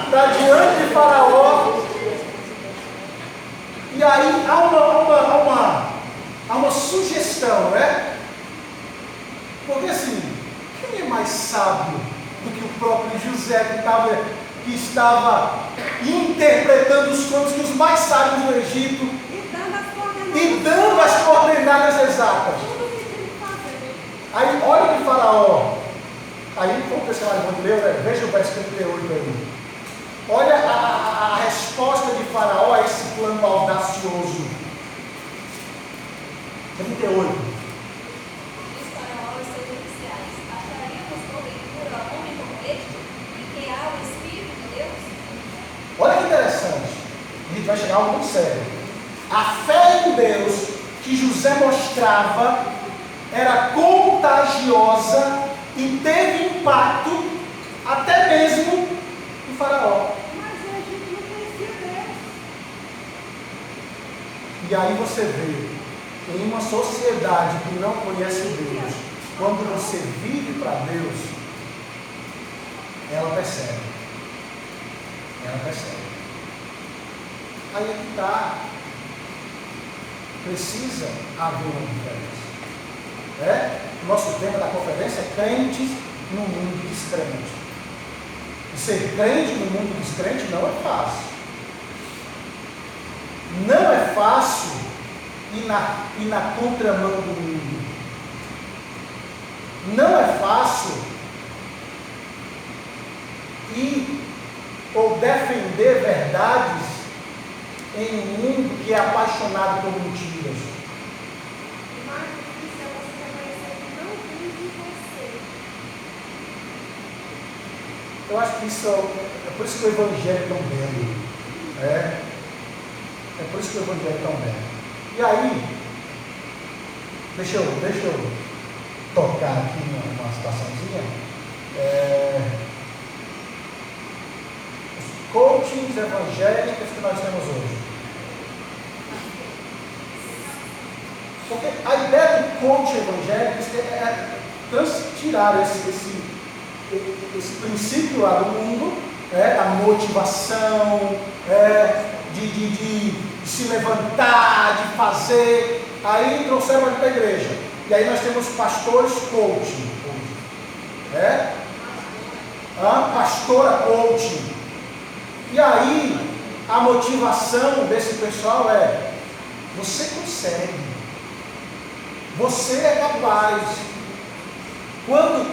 Speaker 1: Está diante de Faraó. E aí há uma sugestão, Porque assim, quem é mais sábio do que o próprio José que estava interpretando os sonhos que os mais sábios do Egito e dando as coordenadas exatas? Aí olha que Faraó, aí como o personagem de ler, veja o verso 38 aí. Olha a resposta de Faraó a esse plano audacioso. 38. Olha que interessante, a gente vai chegar a algo muito sério. A fé em Deus que José mostrava era contagiosa e teve impacto até mesmo em Faraó.
Speaker 4: Mas a gente não conhecia Deus.
Speaker 1: E aí você vê, em uma sociedade que não conhece Deus, quando você vive para Deus, ela percebe. Aí é que está. Precisa haver uma diferença. O nosso tema da conferência é crentes no mundo descrente. E ser crente no mundo descrente não é fácil. Não é fácil ir na contramão do mundo. Não é fácil ir ou defender verdades em um mundo que é apaixonado por mentiras.
Speaker 4: O mais difícil é você reconhecer que não vive em você.
Speaker 1: Eu acho que isso é por isso que o Evangelho é tão belo. É por isso que o Evangelho é tão belo. E aí, deixa eu tocar aqui numa situaçãozinha. Coachings evangélicos que nós temos hoje. Porque a ideia do coach evangélico é tirar esse princípio lá do mundo, da motivação, de se levantar, de fazer. Aí trouxeram aqui para a igreja. E aí nós temos pastores coaching hoje. Pastora coaching. E aí, a motivação desse pessoal é: você consegue, você é capaz. Quando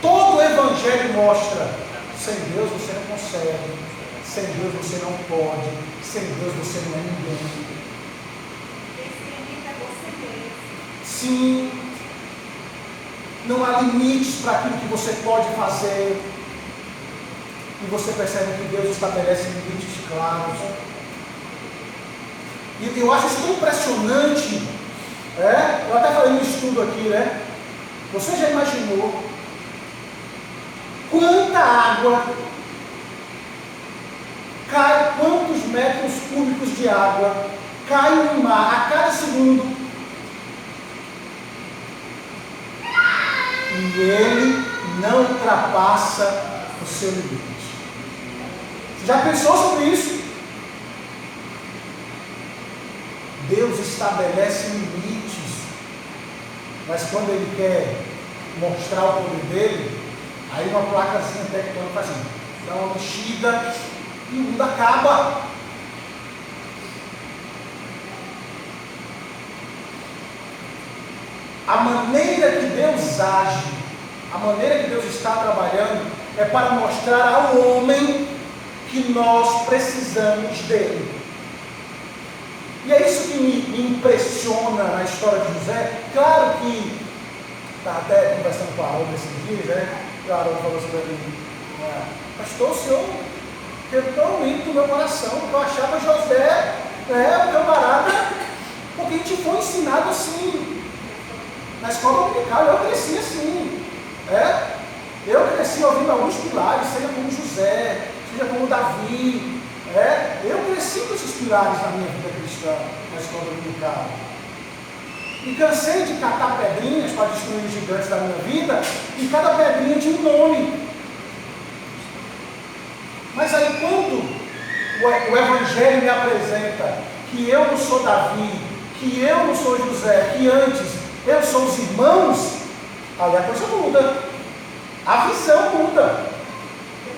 Speaker 1: todo o Evangelho mostra, sem Deus você não consegue, sem Deus você não pode, sem Deus você não é ninguém.
Speaker 4: Esse limite é você mesmo.
Speaker 1: Sim, não há limites para aquilo que você pode fazer. E você percebe que Deus estabelece limites claros. E eu acho isso tão impressionante. Eu até falei no estudo aqui, né? Você já imaginou quanta água cai, quantos metros cúbicos de água cai no mar a cada segundo? E ele não ultrapassa o seu limite. Você já pensou sobre isso? Deus estabelece limites, mas quando Ele quer mostrar o poder dele, aí uma placazinha tectônica faz assim, dá uma mexida e o mundo acaba. A maneira que Deus age, a maneira que Deus está trabalhando, é para mostrar ao homem que nós precisamos dele. E é isso que me impressiona na história de José. Claro que, estava até conversando com a Haroldo esses dias, né? O Haroldo falou assim para mim, pastor, o senhor quebrou muito do meu coração, porque eu achava José, o camarada, porque a gente foi ensinado assim. Na escola dominical, eu cresci assim. Eu cresci ouvindo alguns pilares, seja como José, seja como Davi. Eu cresci com esses pilares na minha vida cristã, na escola dominical. E cansei de catar pedrinhas para destruir os gigantes da minha vida, e cada pedrinha tinha um nome. Mas aí quando o Evangelho me apresenta que eu não sou Davi, que eu não sou José, que antes eu sou os irmãos, aí a coisa muda. A visão muda.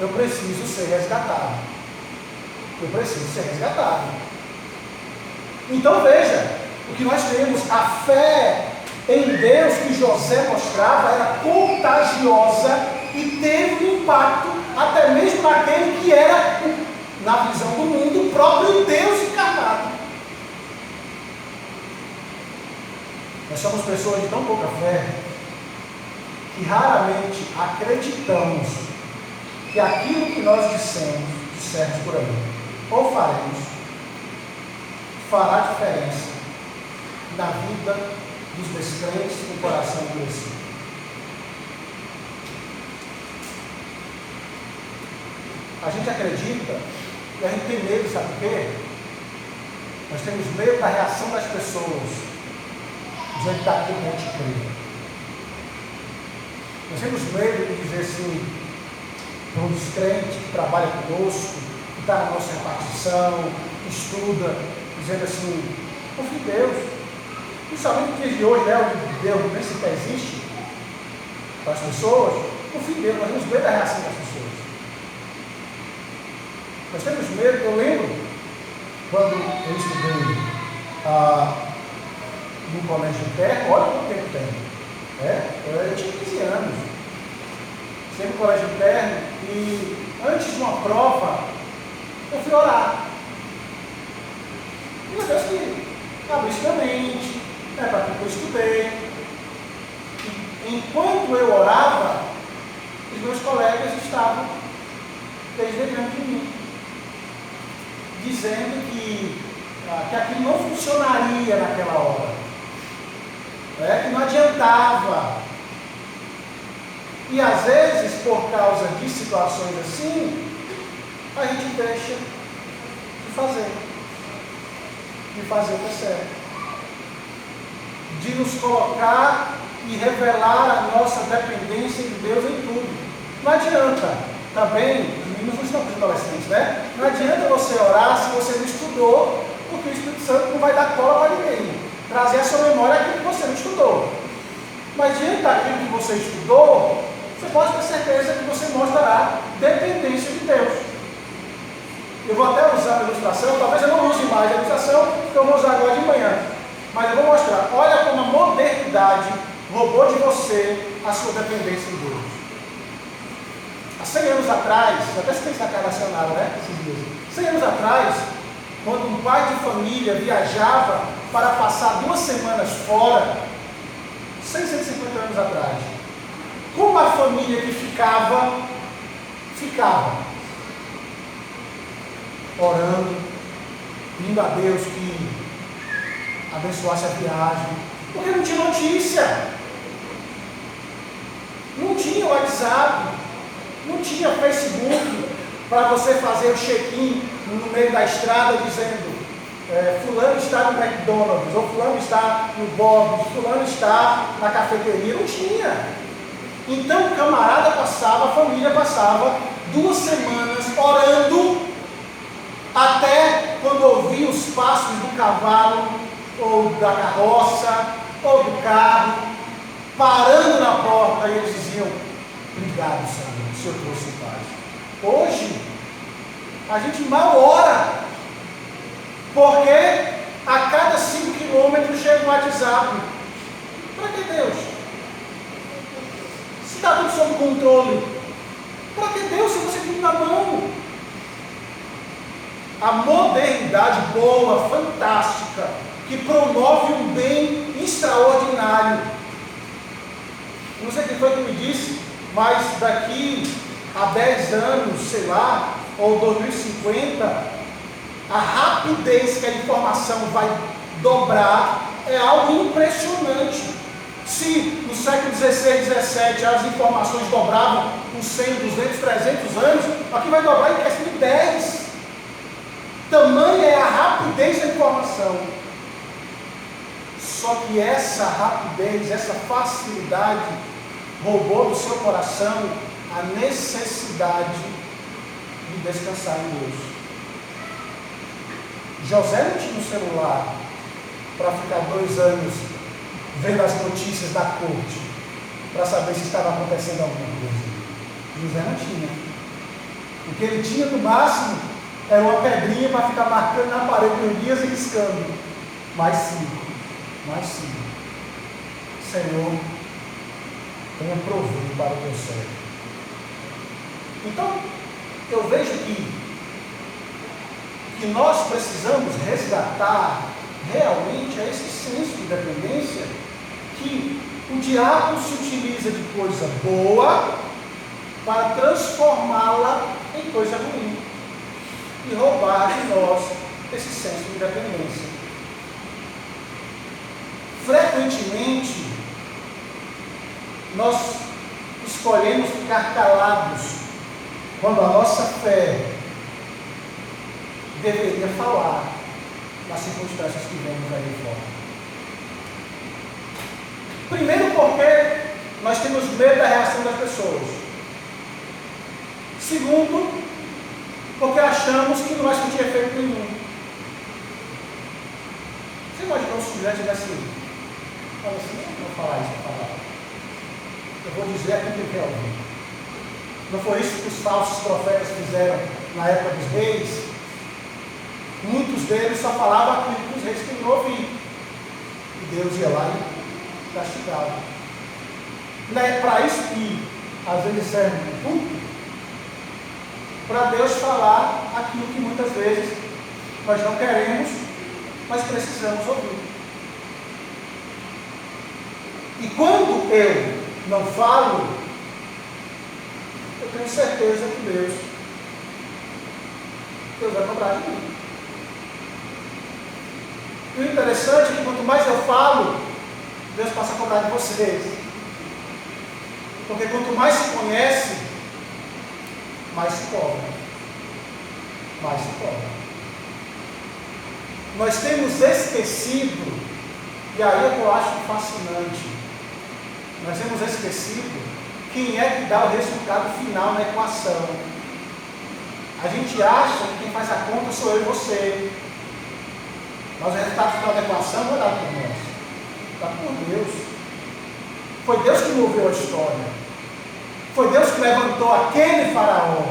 Speaker 1: Eu preciso ser resgatado. Eu preciso ser resgatado. Então veja, o que nós temos, a fé em Deus que José mostrava era contagiosa e teve um impacto até mesmo naquele que era, na visão do mundo, o próprio Deus encarnado. Nós somos pessoas de tão pouca fé que raramente acreditamos que aquilo que nós dissermos por aí, ou faremos, fará diferença na vida dos descrentes com o coração endurecido. A gente acredita e a gente tem medo, sabe por quê? Nós temos medo da reação das pessoas diante daquilo que a gente crê. Nós temos medo de dizer assim, para um descrente que trabalha conosco, que está na nossa repartição, que estuda, dizendo assim, confia em Deus. Principalmente nos dias de hoje, onde Deus nem sequer existe para as pessoas, confia em Deus. Nós temos medo da reação das pessoas. Nós temos medo. Eu lembro quando eu estudei no colégio interno, olha quanto tempo tem. Eu tinha 15 anos, sempre no colégio interno, e antes de uma prova, eu fui orar. E meu Deus, que abrisse minha mente, para aquilo que eu estudei. E enquanto eu orava, os meus colegas estavam desdenhando de mim, dizendo que aquilo não funcionaria naquela hora. Que não adiantava. E às vezes, por causa de situações assim, a gente deixa de fazer o que é certo, de nos colocar e revelar a nossa dependência de Deus em tudo. Não adianta também, os meninos não estão com os adolescentes, né? Não adianta você orar se você não estudou, porque o Espírito Santo não vai dar cola para ninguém. Trazer à sua memória aquilo que você não estudou. Mas diante daquilo que você estudou, você pode ter certeza que você mostrará dependência de Deus. Eu vou até usar a ilustração, talvez eu não use mais a ilustração, que eu vou usar agora de manhã. Mas eu vou mostrar, olha como a modernidade roubou de você a sua dependência em Deus. Há 100 anos atrás, até se tem essa cara nacional, né? Esses dias. 100 anos atrás, quando um pai de família viajava para passar 2 semanas fora, 150 anos atrás, como a família que ficava orando, pedindo a Deus que abençoasse a viagem, porque não tinha notícia, não tinha WhatsApp, não tinha Facebook para você fazer o check-in no meio da estrada dizendo fulano está no McDonald's, ou fulano está no Bob's, fulano está na cafeteria. Não tinha. Então o camarada passava, a família passava 2 semanas orando, até quando ouvia os passos do cavalo, ou da carroça, ou do carro, parando na porta, e eles diziam: obrigado, Senhor, o Senhor trouxe paz. Hoje, a gente mal ora, porque a cada 5 quilômetros chega um WhatsApp. Para que Deus? Se está tudo sob controle, para que Deus se você tem na mão? A modernidade boa, fantástica, que promove um bem extraordinário. Não sei quem foi que me disse, mas daqui a 10 anos, sei lá, ou 2050, a rapidez que a informação vai dobrar é algo impressionante. Se no século XVI, XVII as informações dobravam com 100, 200, 300 anos, aqui vai dobrar em questão de 10. Tamanha é a rapidez da informação. Só que essa rapidez, essa facilidade roubou do seu coração a necessidade de descansar em Deus. José não tinha um celular para ficar 2 anos vendo as notícias da corte, para saber se estava acontecendo alguma coisa. José não tinha. O que ele tinha no máximo era uma pedrinha para ficar marcando na parede os dias e riscando. Mais 5. Senhor, tenha provido para o teu servo. Então, eu vejo que nós precisamos resgatar realmente é esse senso de dependência, que o diabo se utiliza de coisa boa para transformá-la em coisa ruim e roubar de nós esse senso de dependência. Frequentemente, nós escolhemos ficar calados quando a nossa fé deveria falar nas circunstâncias que vemos aí fora. Primeiro, porque nós temos medo da reação das pessoas. Segundo, porque achamos que não vai surtir efeito nenhum. Você imaginou se o José tivesse falado assim: não vou falar isso, vou falar. Eu vou dizer aquilo que ele quer ouvir. Não foi isso que os falsos profetas fizeram na época dos reis? Muitos deles só falavam aquilo que os reis queriam ouvir. E Deus ia lá e castigava. Não é para isso que às vezes serve um culto? Para Deus falar aquilo que muitas vezes nós não queremos, mas precisamos ouvir. E quando eu não falo, eu tenho certeza que Deus vai cobrar de mim. E o interessante é que quanto mais eu falo, Deus passa a cobrar de vocês. Porque quanto mais se conhece, mais se cobra. Mais se cobra. Nós temos esquecido, e aí é que eu acho fascinante, nós temos esquecido quem é que dá o resultado final na equação. A gente acha que quem faz a conta sou eu e você. Mas o resultado final da equação não é dado por nós, é dado por Deus. Foi Deus que moveu a história. Foi Deus que levantou aquele faraó.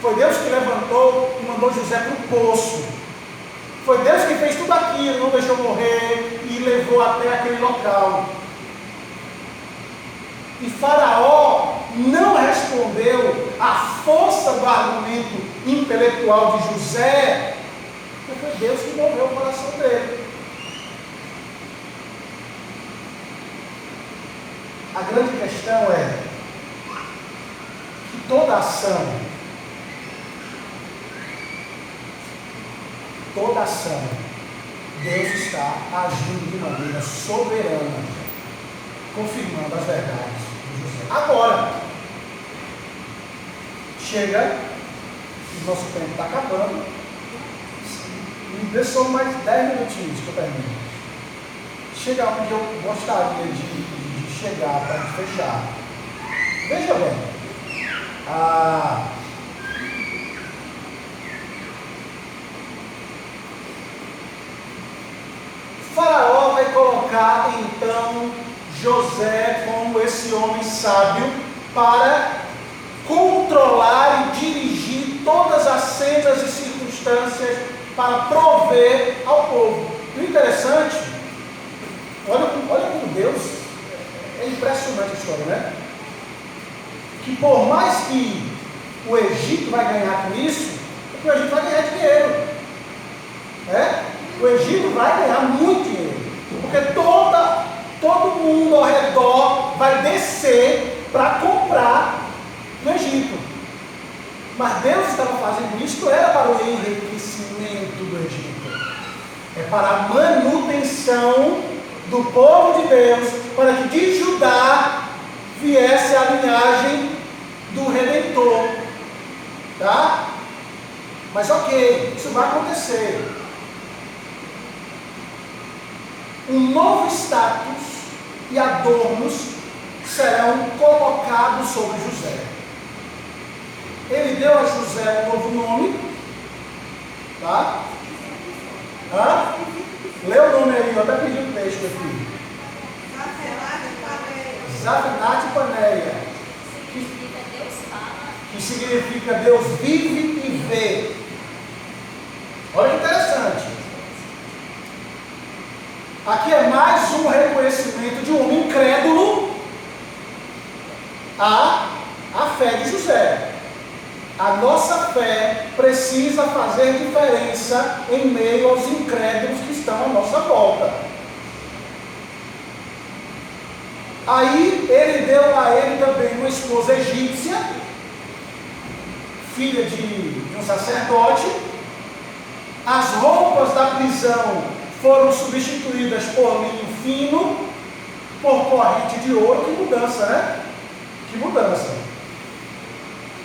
Speaker 1: Foi Deus que levantou e mandou José para o poço. Foi Deus que fez tudo aquilo, não deixou morrer e levou até aquele local. E Faraó não respondeu à força do argumento intelectual de José, porque foi Deus que moveu o coração dele. A grande questão é que toda ação Deus está agindo de maneira soberana, confirmando as verdades de José. Agora, chega, o nosso tempo está acabando, me dê só mais 10 minutinhos que eu termino. Chega onde eu gostaria de chegar para a gente fechar. Veja bem, Faraó vai colocar então José como esse homem sábio para controlar e dirigir todas as cenas e circunstâncias para prover ao povo. O interessante, olha como Deus, é impressionante a história, né? Que por mais que o Egito vai ganhar com isso, é que o Egito vai ganhar dinheiro. O Egito vai ganhar muito dinheiro. Porque todo mundo ao redor vai descer para comprar no Egito. Mas Deus estava fazendo isso, não era para o enriquecimento do Egito. É para a manutenção do povo de Deus, para que de Judá viesse a linhagem do Redentor. Tá? Mas ok, isso vai acontecer. Um novo status e adornos serão colocados sobre José. Ele deu a José um novo nome. Tá? Lê o nome aí, eu até pedi um texto aqui. Zafenate Paneia.
Speaker 5: Significa Deus fala.
Speaker 1: Que significa Deus vive e vê. Olha que interessante. Aqui é mais um reconhecimento de um homem incrédulo à fé de José. A nossa fé precisa fazer diferença em meio aos incrédulos que estão à nossa volta. Aí ele deu a ele também uma esposa egípcia, filha de um sacerdote. As roupas da prisão foram substituídas por linho fino, por corrente de ouro. Que mudança, né? Que mudança.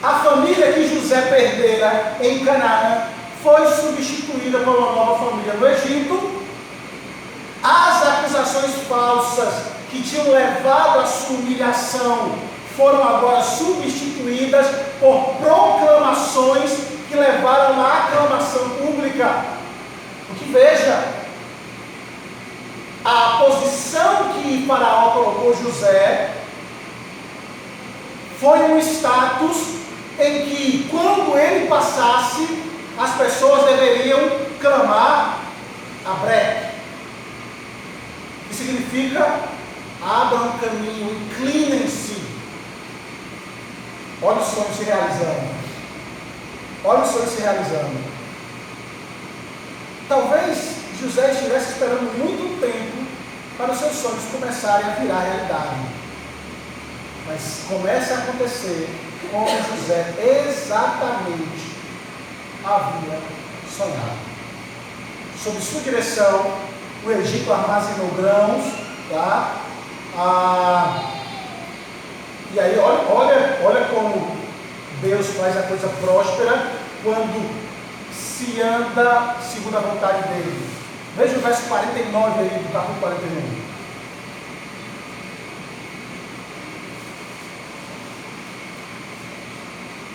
Speaker 1: A família que José perdera em Canaã foi substituída por uma nova família no Egito. As acusações falsas que tinham levado à sua humilhação foram agora substituídas por proclamações que levaram à aclamação pública. Porque veja, a posição que Faraó colocou José foi um status em que, quando ele passasse, as pessoas deveriam clamar Abrec, que significa abram um caminho, inclinem-se. Olha o sonho se realizando. Olha o sonho se realizando. Talvez José estivesse esperando muito tempo para os seus sonhos começarem a virar realidade. Mas começa a acontecer como José exatamente havia sonhado. Sob sua direção, o Egito armazenou grãos, tá? E aí, olha como Deus faz a coisa próspera quando se anda segundo a vontade dele. Veja o verso 49 aí do capítulo 41.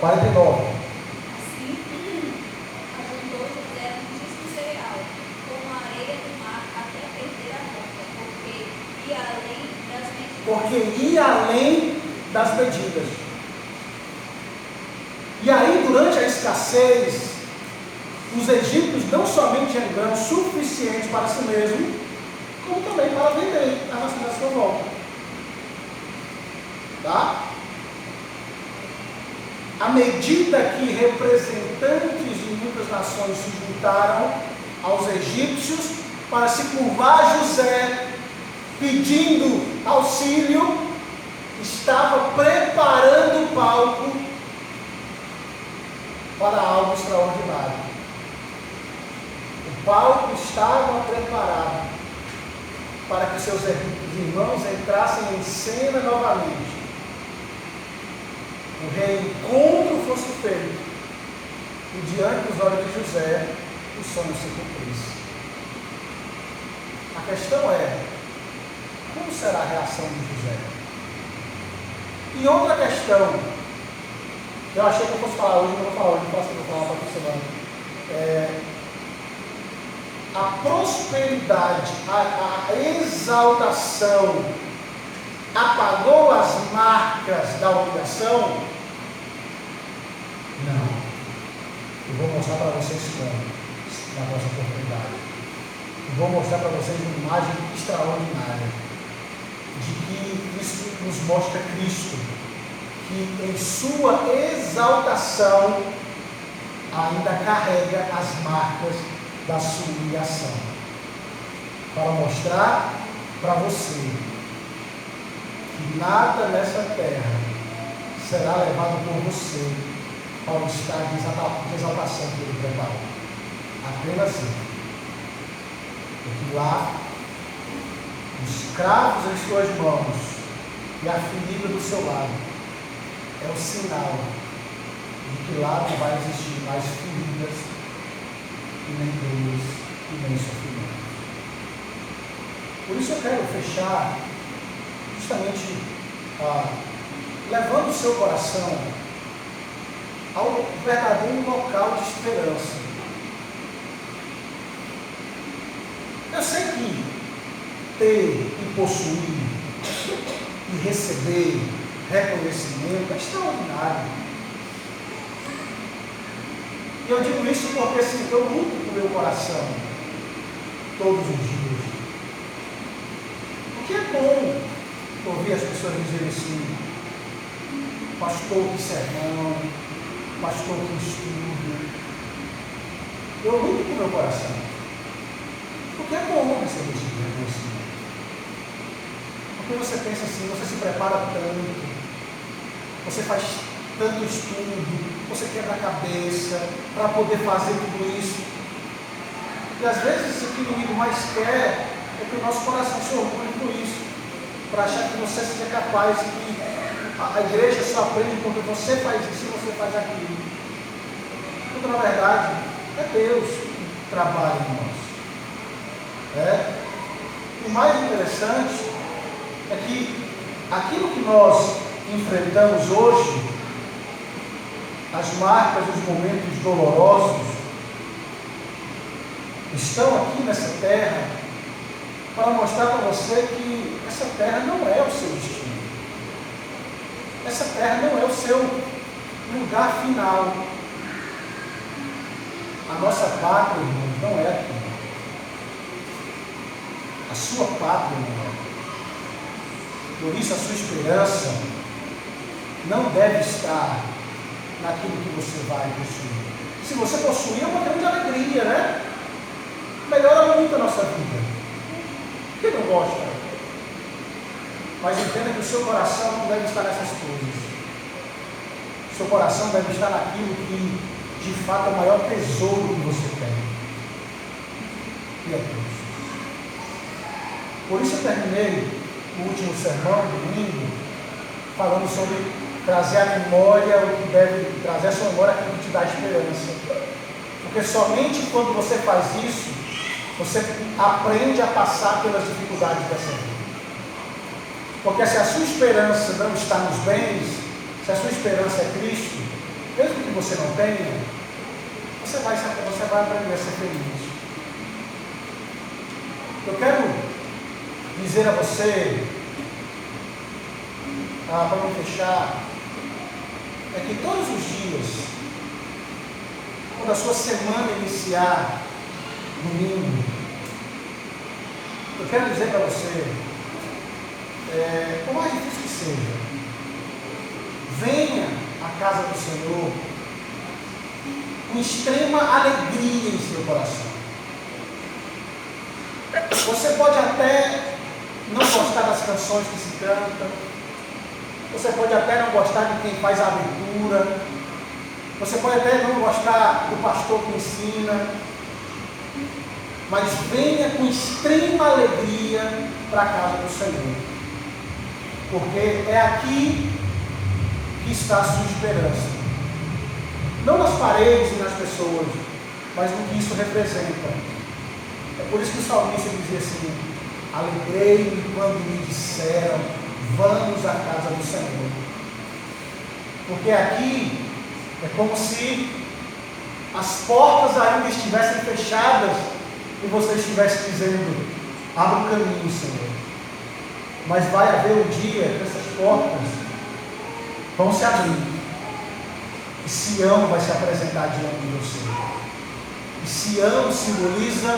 Speaker 5: Assim, ajuntou José muitíssimo cereal, como a areia do mar, até perder a conta, porque ia além das medidas. E aí, durante a escassez, os egípcios não somente tinham grãos suficientes para si mesmos, como também para vender nas nações à sua volta. Tá? À medida que representantes de muitas nações se juntaram aos egípcios para se curvar a José, pedindo auxílio, estava preparando o palco para algo extraordinário. O
Speaker 1: O palco estava preparado para que seus irmãos entrassem em cena novamente. O reencontro fosse feito e diante dos olhos de José, o sonho se cumprisse. A questão é, como será a reação de José? E outra questão, eu achei que eu fosse falar hoje, não vou falar hoje, não posso falar para a semana. A prosperidade, a exaltação apagou as marcas da humilhação? Não. Eu vou mostrar para vocês como, na nossa oportunidade. Eu vou mostrar para vocês uma imagem extraordinária de que isso nos mostra Cristo, que em sua exaltação ainda carrega as marcas da sua humilhação, para mostrar para você que nada nessa terra será levado por você ao estado de exaltação que ele preparou. Apenas ele. Porque lá, os cravos em suas mãos e a ferida do seu lado é o sinal de que lá não vai existir mais feridas, e nem dores, e nem sofrimento. Por isso eu quero fechar justamente levando o seu coração ao verdadeiro local de esperança. Eu sei que ter e possuir e receber reconhecimento é extraordinário. E eu digo isso porque assim, eu luto com o meu coração todos os dias. Porque é bom ouvir as pessoas dizerem assim, pastor, que sermão, pastor, que estudo. Eu luto com o meu coração. Porque é bom receber esse reconhecimento. Porque você pensa assim, você se prepara tanto, você faz tanto estudo, você quebra a cabeça para poder fazer tudo isso. E às vezes o que o inimigo mais quer é que o nosso coração se orgulhe por isso, para achar que você seja capaz, que a igreja só aprende quando você faz isso e você faz aquilo. Quando na verdade é Deus que trabalha em nós. O mais interessante é que aquilo que nós enfrentamos hoje, as marcas, os momentos dolorosos, estão aqui nessa terra para mostrar para você que essa terra não é o seu destino. Essa terra não é o seu lugar final. A nossa pátria, irmãos, não é aqui. A sua pátria não é. Por isso a sua esperança não deve estar naquilo que você vai possuir. Se você possuir, é uma grande alegria, né? Melhora muito a nossa vida. Quem não gosta? Mas entenda que o seu coração não deve estar nessas coisas. O seu coração deve estar naquilo que, de fato, é o maior tesouro que você tem. Que é Deus. Por isso eu terminei o último sermão, domingo, falando sobre trazer à memória o que deve trazer à sua memória aquilo que te dá esperança. Porque somente quando você faz isso, você aprende a passar pelas dificuldades dessa vida. Porque se a sua esperança não está nos bens, se a sua esperança é Cristo, mesmo que você não tenha, você vai aprender a ser feliz. Eu quero dizer a você, para me fechar, é que todos os dias, quando a sua semana iniciar, domingo, eu quero dizer para você, por mais difícil que seja, venha à casa do Senhor com extrema alegria em seu coração. Você pode até não gostar das canções que se cantam, você pode até não gostar de quem faz a abertura, você pode até não gostar do pastor que ensina, mas venha com extrema alegria para a casa do Senhor, porque é aqui que está a sua esperança. Não nas paredes e nas pessoas, mas no que isso representa. É por isso que o salmista dizia assim: alegrei-me quando me disseram, vamos à casa do Senhor. Porque aqui é como se as portas ainda estivessem fechadas e você estivesse dizendo: abra o caminho, Senhor. Mas vai haver um dia que essas portas vão se abrir e Sião vai se apresentar diante de você. E Sião simboliza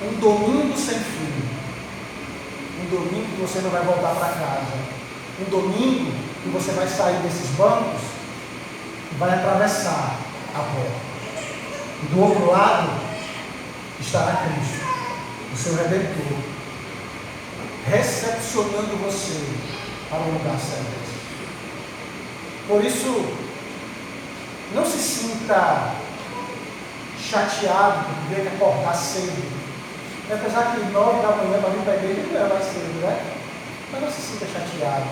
Speaker 1: um domingo sem fim, um domingo que você não vai voltar para casa, um domingo que você vai sair desses bancos e vai atravessar a porta. E do outro lado estará Cristo, o seu Redentor, recepcionando você para um lugar celeste. Por isso, não se sinta chateado por ter que acordar cedo. Apesar que 9 da manhã para vir para a igreja não é mais cedo, né? Mas não se sinta chateado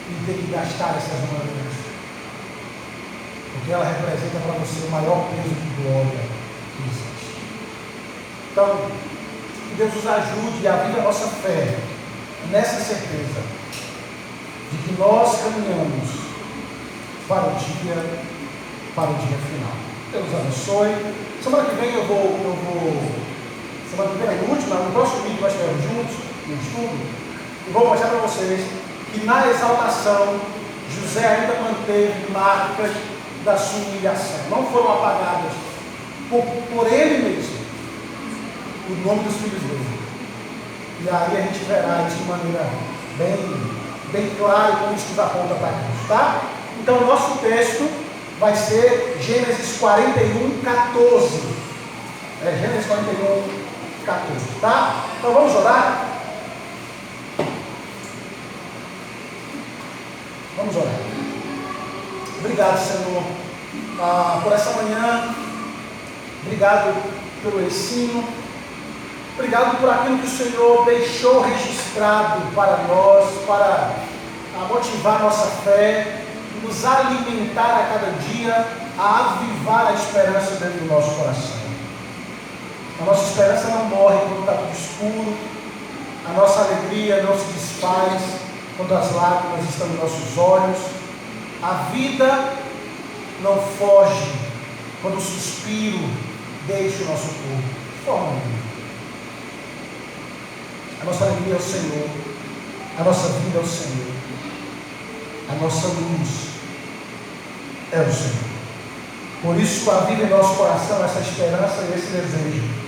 Speaker 1: em ter que gastar essas manhãs, porque ela representa para você o maior peso de glória que existe. Então, que Deus nos ajude e avive a nossa fé nessa certeza de que nós caminhamos para o dia final. Deus abençoe. Semana que vem eu vou semana que vem é a última, no próximo vídeo nós estaremos juntos no estudo, e vou mostrar para vocês que na exaltação José ainda manteve marcas da sua humilhação, não foram apagadas por ele mesmo, o nome dos filhos dele. E aí a gente verá isso de maneira bem clara e como isso nos aponta para Cristo, tá? Então o nosso texto vai ser Gênesis 41, 14. Gênesis 41, 14, tá? Então vamos orar? Vamos orar. Obrigado, Senhor, por essa manhã. Obrigado pelo ensino. Obrigado por aquilo que o Senhor deixou registrado para nós, para motivar nossa fé, nos alimentar a cada dia, a avivar a esperança dentro do nosso coração. A nossa esperança não morre quando está tudo escuro, a nossa alegria não se desfaz quando as lágrimas estão nos nossos olhos, a vida não foge quando o suspiro deixa o nosso corpo. De forma nenhuma. A nossa alegria é o Senhor, a nossa vida é o Senhor, a nossa luz é o Senhor. Por isso, aviva em nosso coração essa esperança e esse desejo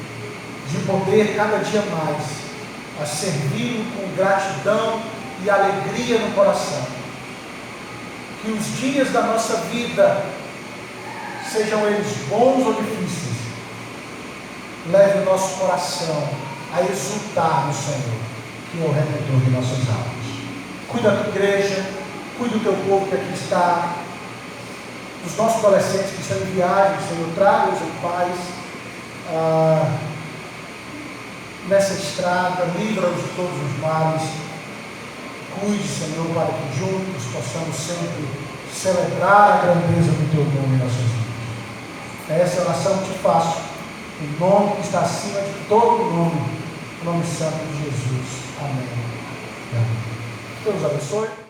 Speaker 1: de poder cada dia mais a servir com gratidão e alegria no coração. Que os dias da nossa vida, sejam eles bons ou difíceis, leve o nosso coração a exultar no Senhor, que é o Redentor de nossas almas. Cuida da tua igreja, cuida do teu povo que aqui está, dos nossos adolescentes que estão em viagem, Senhor, traga-os em paz nessa estrada, livra-os de todos os males. Cuide, Senhor, para que juntos possamos sempre celebrar a grandeza do teu nome em nossas vidas. Essa oração te faço, em nome que está acima de todo nome, o nome santo de Jesus. Amém. Deus abençoe.